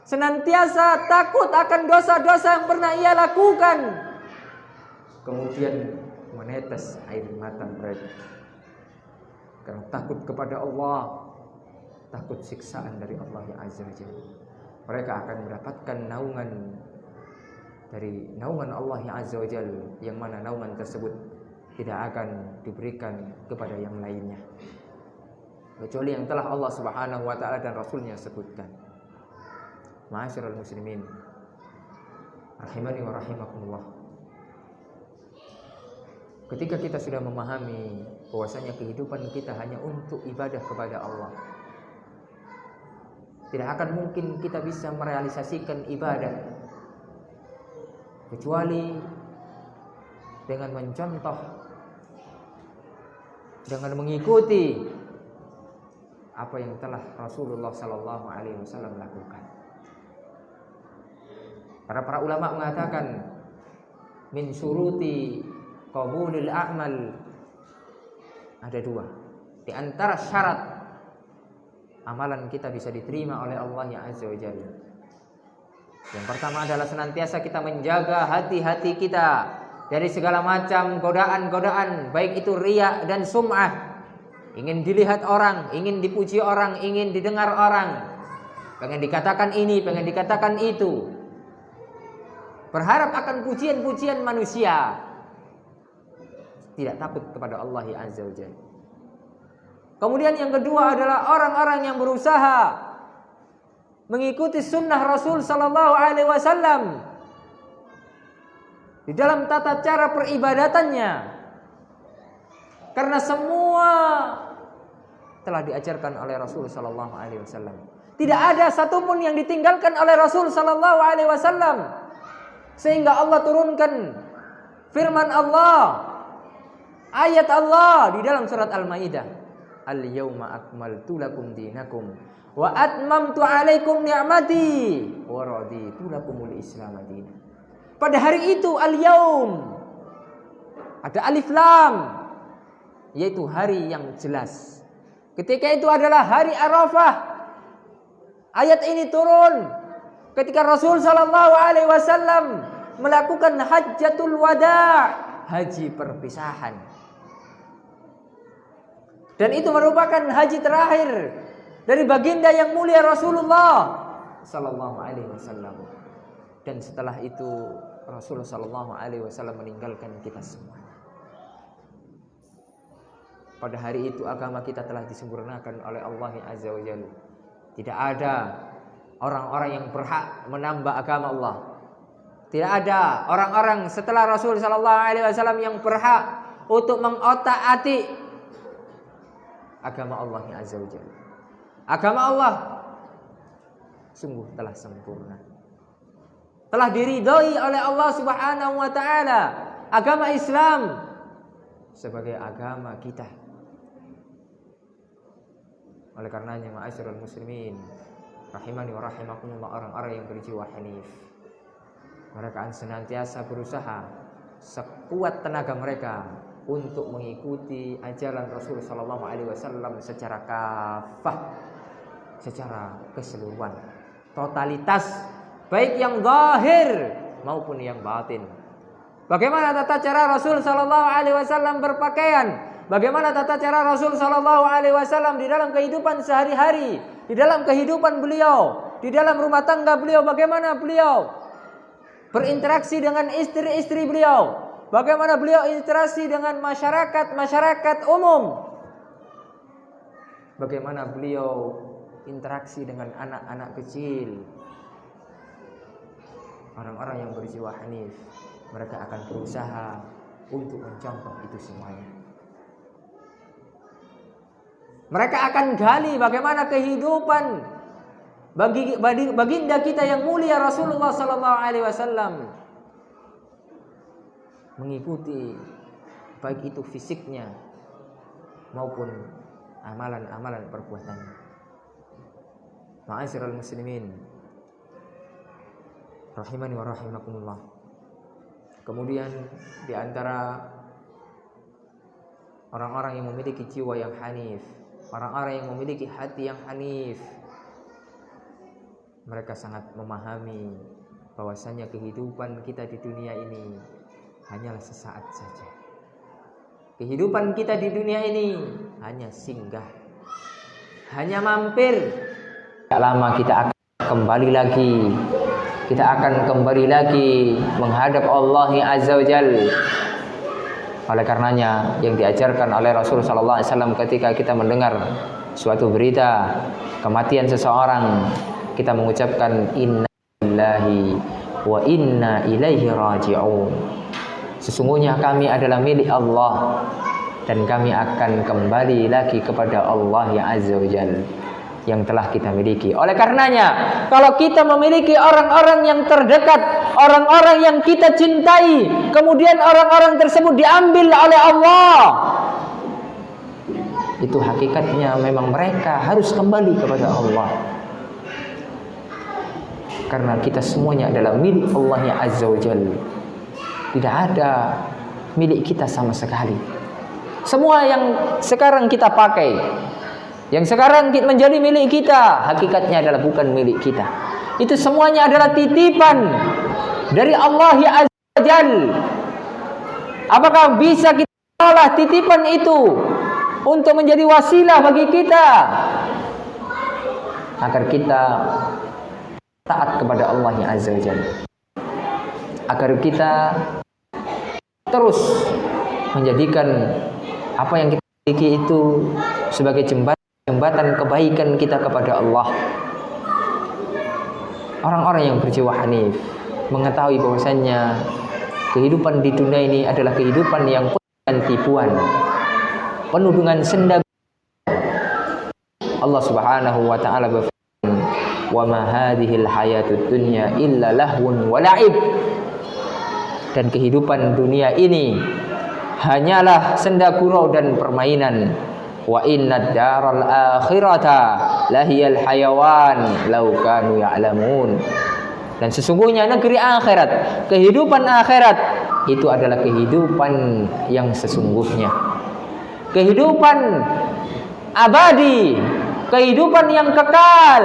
senantiasa takut akan dosa-dosa yang pernah ia lakukan, kemudian menetes air mata mereka karena takut kepada Allah, takut siksaan dari Allah Azza wa Jalla. Mereka akan mendapatkan naungan dari naungan Allah Azza wa Jalla, yang mana naungan tersebut tidak akan diberikan kepada yang lainnya kecuali yang telah Allah Subhanahu wa taala dan Rasulnya sebutkan. Ma'asyiral muslimin rahimani wa rahimakumullah. Ketika kita sudah memahami bahwasanya kehidupan kita hanya untuk ibadah kepada Allah, tidak akan mungkin kita bisa merealisasikan ibadah kecuali dengan mencontoh, dengan mengikuti apa yang telah Rasulullah sallallahu alaihi wasallam lakukan. Para ulama mengatakan min syuruti qabulil a'mal, ada 2. Di antara syarat amalan kita bisa diterima oleh Allah Azza wa Jalla, yang pertama adalah senantiasa kita menjaga hati-hati kita dari segala macam godaan-godaan, baik itu riya dan sum'ah, ingin dilihat orang, ingin dipuji orang, ingin didengar orang. pengen dikatakan ini, pengen dikatakan itu, berharap akan pujian-pujian manusia, tidak takut kepada Allah Azza wa Jalla. Kemudian yang kedua adalah orang-orang yang berusaha mengikuti sunnah Rasul sallallahu alaihi wasallam di dalam tata cara peribadatannya, karena semua telah diajarkan oleh Rasul sallallahu alaihi wasallam. Tidak ada satupun yang ditinggalkan oleh Rasul sallallahu alaihi wasallam, sehingga Allah turunkan firman Allah, ayat Allah di dalam surat Al-Maidah, "Al-yauma akmaltu lakum dinakum wa atmamtu 'alaikum ni'mati wa raditu lakumul Islam dinan." Pada hari itu al-yaum ada alif lam, yaitu hari yang jelas. Ketika itu adalah hari Arafah. Ayat ini turun ketika Rasul sallallahu alaihi wasallam melakukan hajjatul wada', haji perpisahan. Dan itu merupakan haji terakhir dari baginda yang mulia Rasulullah sallallahu alaihi wasallam. Dan setelah itu Rasulullah sallallahu alaihi wasallam meninggalkan kita semua. Pada hari itu agama kita telah disempurnakan oleh Allah Azza wa Jalla. Tidak ada orang-orang yang berhak menambah agama Allah. Tidak ada orang-orang setelah Rasul sallallahu alaihi wasallam yang berhak untuk mengotak-atik agama Allah Azza wa Jalla. Agama Allah sungguh telah sempurna, telah diridhoi oleh Allah Subhanahu wa taala. Agama Islam sebagai agama kita. Oleh karenanya ma'asyiral muslimin rahimani wa rahimakumullah, orang-orang yang berjiwa hanif, mereka akan senantiasa berusaha sekuat tenaga mereka untuk mengikuti ajaran Rasul sallallahu alaihi wasallam secara kafah, secara keseluruhan, totalitas, baik yang zahir maupun yang batin. Bagaimana tata cara Rasul sallallahu alaihi wasallam berpakaian? Bagaimana tata cara Rasul sallallahu alaihi wasallam di dalam kehidupan sehari-hari, di dalam kehidupan beliau, di dalam rumah tangga beliau, bagaimana beliau berinteraksi dengan istri-istri beliau, bagaimana beliau interaksi dengan masyarakat umum, bagaimana beliau interaksi dengan anak-anak kecil. Orang-orang yang berjiwa hanif, mereka akan berusaha untuk mencontoh itu semuanya. Mereka akan gali bagaimana kehidupan baginda kita yang mulia Rasulullah sallallahu alaihi wasallam, mengikuti baik itu fisiknya maupun amalan-amalan perbuatannya. Ma'asyiral muslimin rahimani wa rahimakumullah. Kemudian di antara orang-orang yang memiliki jiwa yang hanif, orang-orang yang memiliki hati yang hanif, mereka sangat memahami bahwasanya kehidupan kita di dunia ini hanyalah sesaat saja. Kehidupan kita di dunia ini hanya singgah, hanya mampir. Tak lama kita akan kembali lagi. Kita akan kembali lagi menghadap Allah Azza wa Jalla. Oleh karenanya yang diajarkan oleh Rasul sallallahu alaihi wasallam ketika kita mendengar suatu berita kematian seseorang, kita mengucapkan inna lillahi wa inna ilaihi raji'un. Sesungguhnya kami adalah milik Allah dan kami akan kembali lagi kepada Allah Azza wa Jalla yang telah kita miliki. Oleh karenanya, kalau kita memiliki orang-orang yang terdekat, orang-orang yang kita cintai, kemudian orang-orang tersebut diambil oleh Allah, itu hakikatnya memang mereka harus kembali kepada Allah. Karena kita semuanya adalah milik Allah Azza wa Jalla. Tidak ada milik kita sama sekali. Semua yang sekarang kita pakai, yang sekarang menjadi milik kita, hakikatnya adalah bukan milik kita. Itu semuanya adalah titipan dari Allah Azza wa Jalla. Apakah bisa kita olah titipan itu untuk menjadi wasilah bagi kita agar kita taat kepada Allah Azza wa Jalla, agar kita terus menjadikan apa yang kita miliki itu sebagai jembatan kebaikan kita kepada Allah. Orang-orang yang berjiwa hanif mengetahui bahwasannya kehidupan di dunia ini adalah kehidupan yang penuh dengan tipuan, penuh dengan senda. Allah Subhanahu wa taala berfirman, "Wa ma hadhil hayatud dunya illa lahwun wa la'ib." Dan kehidupan dunia ini hanyalah senda gurau dan permainan. Wa innad daral akhirata lahiyal hayawan law kanu ya'lamun. Dan sesungguhnya negeri akhirat, kehidupan akhirat itu adalah kehidupan yang sesungguhnya, kehidupan abadi, kehidupan yang kekal,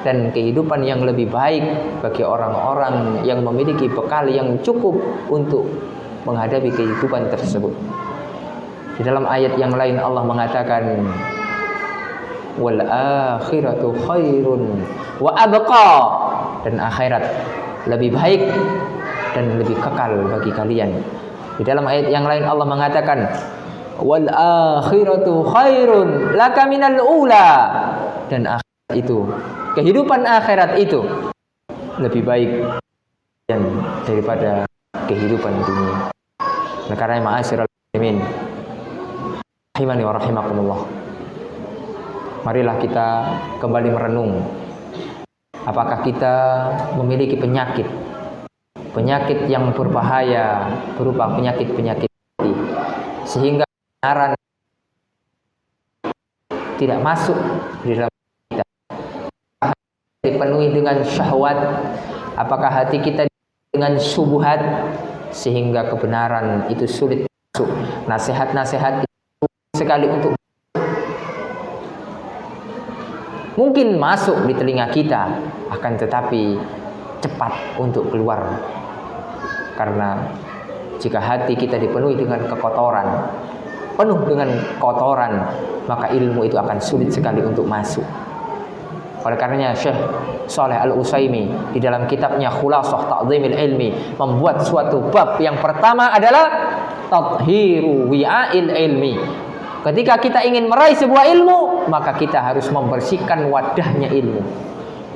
dan kehidupan yang lebih baik bagi orang-orang yang memiliki bekal yang cukup untuk menghadapi kehidupan tersebut. Di dalam ayat yang lain Allah mengatakan, wal akhiratu khairun wa abqa, dan akhirat lebih baik dan lebih kekal bagi kalian. Di dalam ayat yang lain Allah mengatakan, wal akhiratu khairun laka minal ula, dan akhirat itu, kehidupan akhirat itu lebih baik daripada kehidupan dunia. Oleh karena ma'asyiral muslimin rahimani wa rahimakumullah, marilah kita kembali merenung, apakah kita memiliki penyakit yang berbahaya berupa penyakit hati, sehingga kebenaran tidak masuk di dalam kita. Dipenuhi dengan syahwat, apakah hati kita dengan syubhat sehingga kebenaran itu sulit masuk, nasihat-nasihat itu sekali untuk mungkin masuk di telinga kita, akan tetapi cepat untuk keluar. Karena jika hati kita dipenuhi dengan kekotoran, penuh dengan kotoran, maka ilmu itu akan sulit sekali untuk masuk. Oleh karenanya Syekh Shalih Al-Utsaimin di dalam kitabnya Khulasah Ta'dhimil Ilmi membuat suatu bab yang pertama adalah tathhiru wi'ail ilmi. Ketika kita ingin meraih sebuah ilmu, maka kita harus membersihkan wadahnya ilmu.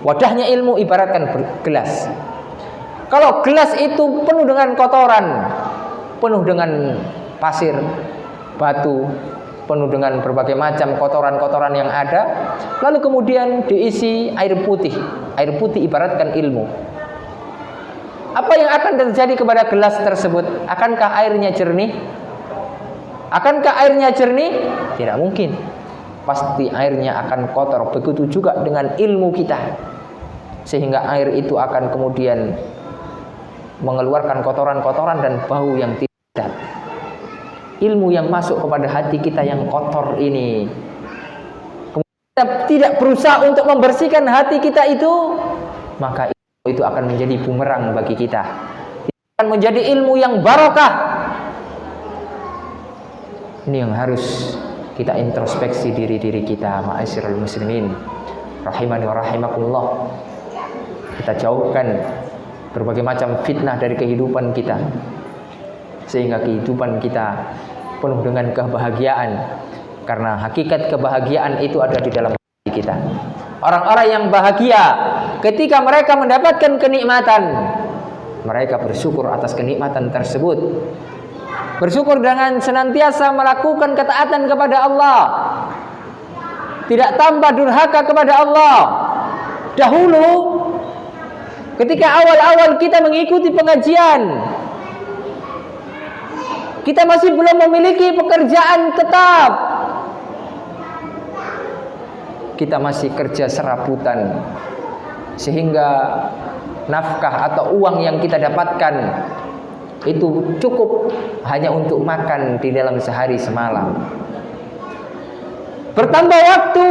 Wadahnya ilmu ibaratkan gelas. Kalau gelas itu penuh dengan kotoran, penuh dengan pasir, batu, penuh dengan berbagai macam kotoran-kotoran yang ada, lalu kemudian diisi air putih. Air putih ibaratkan ilmu. Apa yang akan terjadi kepada gelas tersebut? Akankah airnya jernih? Akankah airnya jernih? Tidak mungkin. Pasti airnya akan kotor. Begitu juga dengan ilmu kita, sehingga air itu akan kemudian mengeluarkan kotoran-kotoran dan bau yang tidak. Ilmu yang masuk kepada hati kita yang kotor ini, kemudian kita tidak berusaha untuk membersihkan hati kita itu, maka ilmu itu akan menjadi bumerang bagi kita. Akan menjadi ilmu yang barokah. Ini yang harus kita introspeksi diri-diri kita, ma'asyiral muslimin rahimani wa rahimakumullah. Kita jauhkan berbagai macam fitnah dari kehidupan kita, sehingga kehidupan kita penuh dengan kebahagiaan. Karena hakikat kebahagiaan itu ada di dalam hati kita. Orang-orang yang bahagia ketika mereka mendapatkan kenikmatan, mereka bersyukur atas kenikmatan tersebut. Bersyukur dengan senantiasa melakukan ketaatan kepada Allah, tidak tambah durhaka kepada Allah. Dahulu ketika awal-awal kita mengikuti pengajian, kita masih belum memiliki pekerjaan tetap. Kita masih kerja serabutan, sehingga nafkah atau uang yang kita dapatkan itu cukup hanya untuk makan di dalam sehari semalam. Bertambah waktu,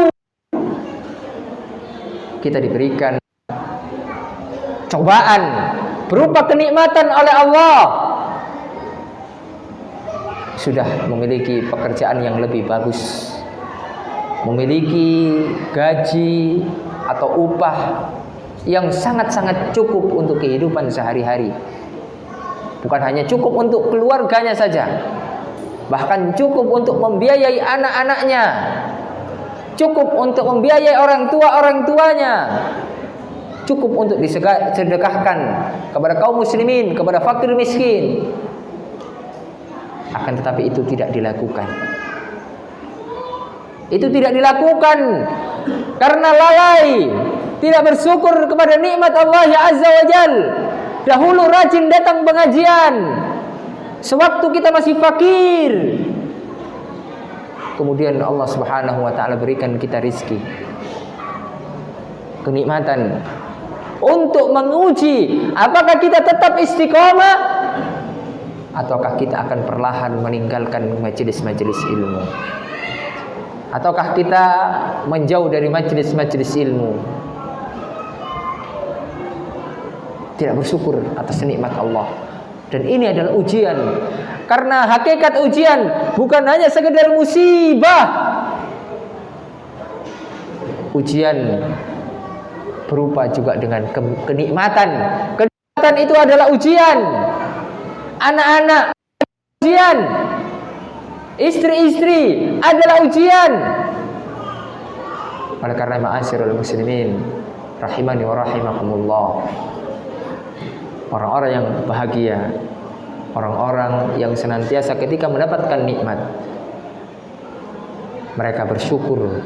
kita diberikan cobaan berupa kenikmatan oleh Allah. Sudah memiliki pekerjaan yang lebih bagus, memiliki gaji atau upah yang sangat-sangat cukup untuk kehidupan sehari-hari. Bukan hanya cukup untuk keluarganya saja, bahkan cukup untuk membiayai anak-anaknya, cukup untuk membiayai orang tuanya, cukup untuk disedekahkan kepada kaum muslimin, kepada fakir miskin. Akan tetapi itu tidak dilakukan. Itu tidak dilakukan karena lalai, tidak bersyukur kepada nikmat Allah Azza wa Jal. Dahulu rajin datang pengajian sewaktu kita masih fakir. Kemudian Allah Subhanahu wa taala berikan kita rizki, kenikmatan untuk menguji apakah kita tetap istiqomah ataukah kita akan perlahan meninggalkan majelis-majelis ilmu, ataukah kita menjauh dari majelis-majelis ilmu. Tidak bersyukur atas nikmat Allah. Dan ini adalah ujian. Karena hakikat ujian bukan hanya sekedar musibah. Ujian berupa juga dengan kenikmatan. Kenikmatan itu adalah ujian. Anak-anak ujian. Istri-istri adalah ujian. Oleh karena ma'asyiral muslimin rahimani wa rahimakumullah, orang-orang yang bahagia, orang-orang yang senantiasa ketika mendapatkan nikmat, mereka bersyukur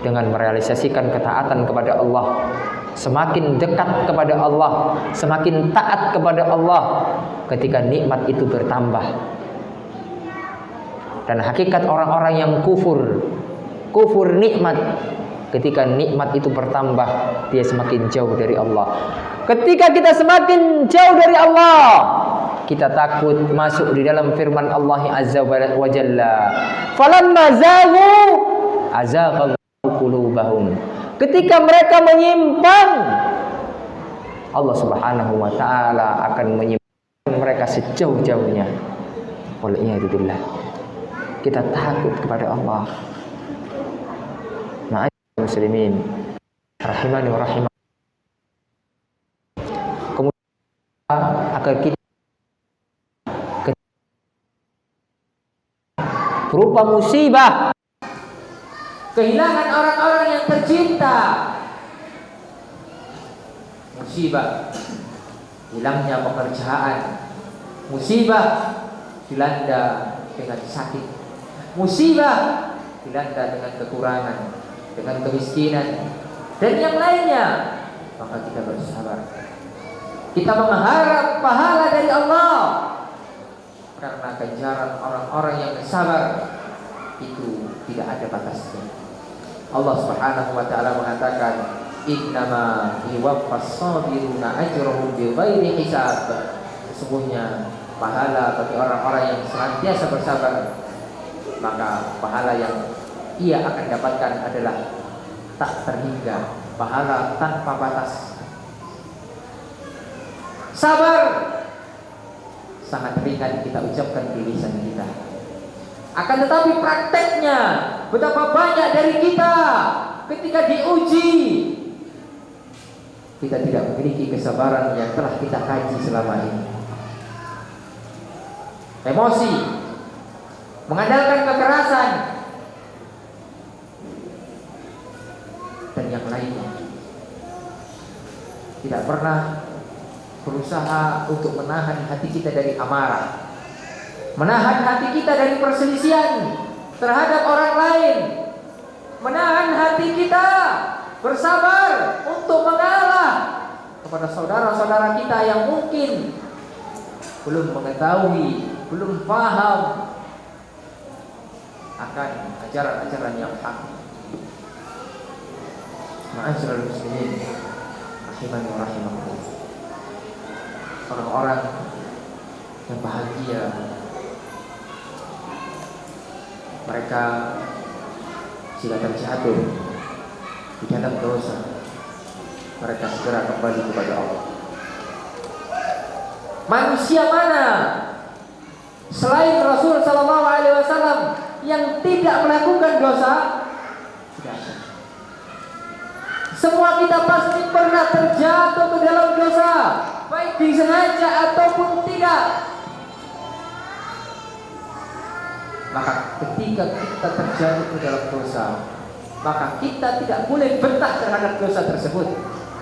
dengan merealisasikan ketaatan kepada Allah. Semakin dekat kepada Allah, semakin taat kepada Allah ketika nikmat itu bertambah. Dan hakikat orang-orang yang kufur nikmat, ketika nikmat itu bertambah, dia semakin jauh dari Allah. Ketika kita semakin jauh dari Allah, kita takut masuk di dalam firman Allah Azza wa Jalla, falamma zaghu azaghallahu qulubahum. Ketika mereka menyimpang, Allah Subhanahu wa taala akan menyimpang mereka sejauh-jauhnya. Waliyadzubillah. Kita takut kepada Allah. Ma'asyiral muslimin rahimani wa rahimah. Agar kita berupa musibah, kehilangan orang-orang yang tercinta, musibah hilangnya pekerjaan, musibah dilanda dengan sakit, musibah dilanda dengan kekurangan, dengan kemiskinan dan yang lainnya, maka kita bersabar. Kita mengharap pahala dari Allah, karena ganjaran orang-orang yang bersabar itu tidak ada batasnya. Allah Subhanahu wa taala mengatakan, innama yuwaffas sabiruna ajrahum bighairi hisab. Sesungguhnya pahala bagi orang-orang yang senantiasa bersabar, maka pahala yang ia akan dapatkan adalah tak terhingga, pahala tanpa batas. Sabar sangat ringan kita ucapkan di lisan kita. Akan tetapi prakteknya, betapa banyak dari kita ketika diuji, kita tidak memiliki kesabaran yang telah kita kaji selama ini. Emosi, mengandalkan kekerasan, dan yang lainnya. Tidak pernah berusaha untuk menahan hati kita dari amarah, menahan hati kita dari perselisihan terhadap orang lain, menahan hati kita bersabar untuk mengalah kepada saudara-saudara kita yang mungkin belum mengetahui, belum paham akan ajaran-ajaran yang hak. Ma'asyiral muslimin rahimani wa rahimakumullah. Orang-orang yang bahagia, mereka jika terjatuh di dalam dosa, mereka segera kembali kepada Allah. Manusia mana selain Rasul sallallahu alaihi wasallam yang tidak melakukan dosa? Tidak ada. Semua kita pasti pernah terjatuh ke dalam dosa, baik disengaja ataupun tidak. Maka ketika kita terjatuh ke dalam dosa, maka kita tidak boleh bentak terhadap dosa tersebut.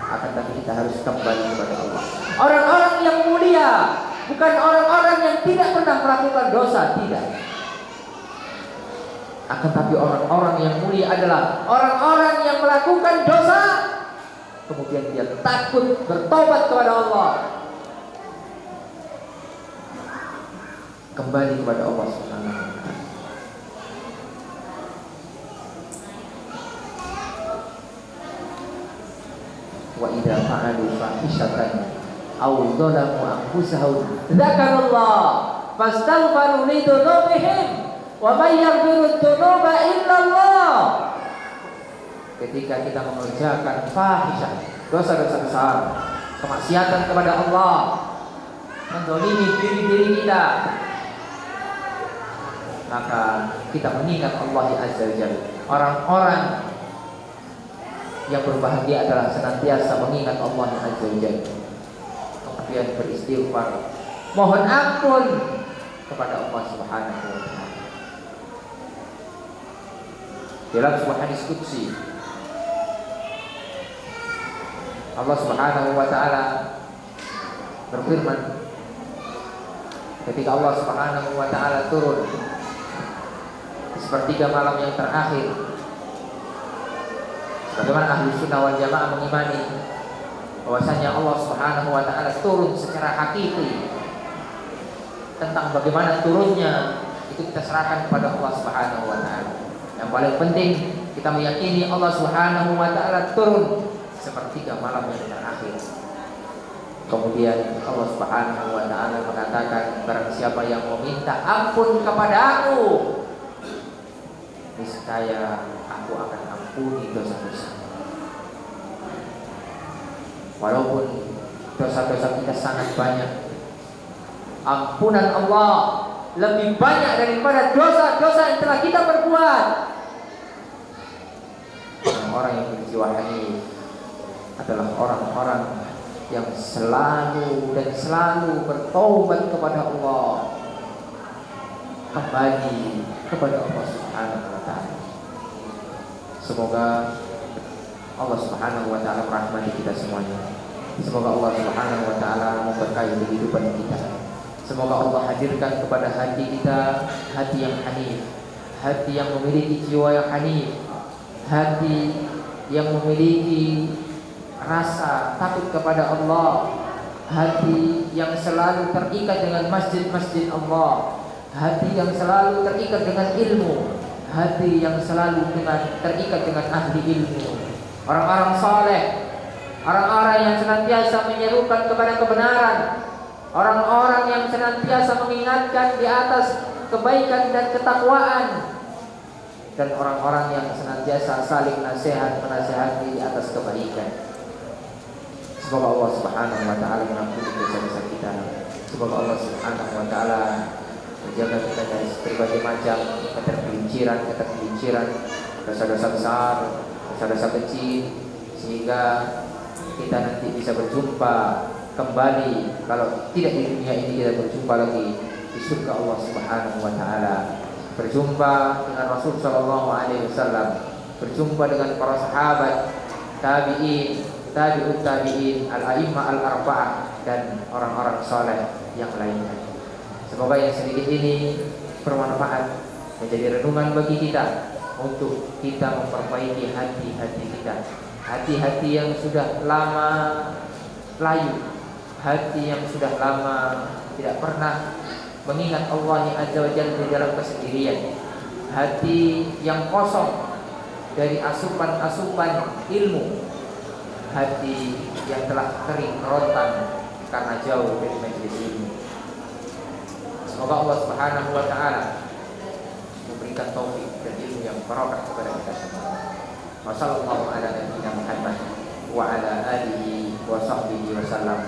Akan tapi kita harus kembali kepada Allah. Orang-orang yang mulia bukan orang-orang yang tidak pernah melakukan dosa, tidak. Akan tapi orang-orang yang mulia adalah orang-orang yang melakukan dosa, kemudian dia takut bertobat kepada Allah, kembali kepada Allah Subhanahu wa ta'ala. Wa idza fa'alu fahishatan aw dzalamu anfusahum dzakarallah fastaghfiru li dzunubihim wa may yaghfiru dzunuba illallah. Ketika kita mengerjakan fahisyah, dosa-dosa besar, kemaksiatan kepada Allah, menzalimi diri kita, maka kita mengingat Allah Azza wa Jalla. Orang-orang yang berbahagia adalah senantiasa mengingat Allah Azza wa Jalla, kemudian beristighfar, mohon ampun kepada Allah Subhanahu wa ta'ala. Dalam sebuah hadis qudsi, Allah Subhanahu wa ta'ala berfirman ketika Allah Subhanahu wa ta'ala turun di sepertiga malam yang terakhir. Bagaimana ahli sunnah wal jamaah mengimani bahwasanya Allah Subhanahu wa ta'ala turun secara hakiki. Tentang bagaimana turunnya itu kita serahkan kepada Allah Subhanahu wa ta'ala. Yang paling penting kita meyakini Allah Subhanahu wa ta'ala turun sepertiga malam yang terakhir. Kemudian Allah Subhanahu wa ta'ala mengatakan, barang siapa yang meminta ampun kepada aku, niscaya aku akan ampuni dosa-dosa. Walaupun dosa-dosa kita sangat banyak, ampunan Allah lebih banyak daripada dosa-dosa yang telah kita perbuat. Orang yang berjiwa hanif adalah orang-orang yang selalu bertaubat kepada Allah, kembali kepada Allah Subhanahu wa ta'ala. Semoga Allah Subhanahu wa ta'ala merahmati kita semuanya. Semoga Allah Subhanahu wa ta'ala memberkahi kehidupan kita. Semoga Allah hadirkan kepada hati kita hati yang hanif, hati yang memiliki jiwa yang hanif, hati yang memiliki rasa takut kepada Allah, hati yang selalu terikat dengan masjid-masjid Allah, hati yang selalu terikat dengan ilmu, hati yang selalu terikat dengan ahli ilmu, orang-orang saleh, orang-orang yang senantiasa menyerukan kepada kebenaran, orang-orang yang senantiasa mengingatkan di atas kebaikan dan ketakwaan, dan orang-orang yang senantiasa saling menasihati di atas kebaikan. Semoga Allah Subhanahu wa ta'ala mengampuni dosa-dosa kita. Semoga Allah Subhanahu wa ta'ala menjaga kita dari berbagai macam ketergelinciran, dosa-dosa besar, dosa-dosa kecil, sehingga kita nanti bisa berjumpa kembali. Kalau tidak di dunia ini, kita berjumpa lagi di surga Allah Subhanahu wa ta'ala, berjumpa dengan Rasul sallallahu alaihi wasallam, berjumpa dengan para sahabat, tabi'in, tabi'ut tabi'in, al-a'immah al-arba'ah, dan orang-orang saleh yang lainnya. Semoga yang sedikit ini bermanfaat, menjadi renungan bagi kita untuk kita memperbaiki hati-hati kita, hati-hati yang sudah lama layu, hati yang sudah lama tidak pernah mengingat Allah Azza wa Jalla di dalam kesendirian, hati yang kosong dari asupan-asupan ilmu, hati yang telah kering kerontang karena jauh dari majelis ilmu. Semoga Allah Subhanahu wa ta'ala memberikan taufik dan ilmu yang barokah kepada kita semua. Wassallallahu ala nabiyyina Muhammad wa ala alihi wa sahbihi wasallam.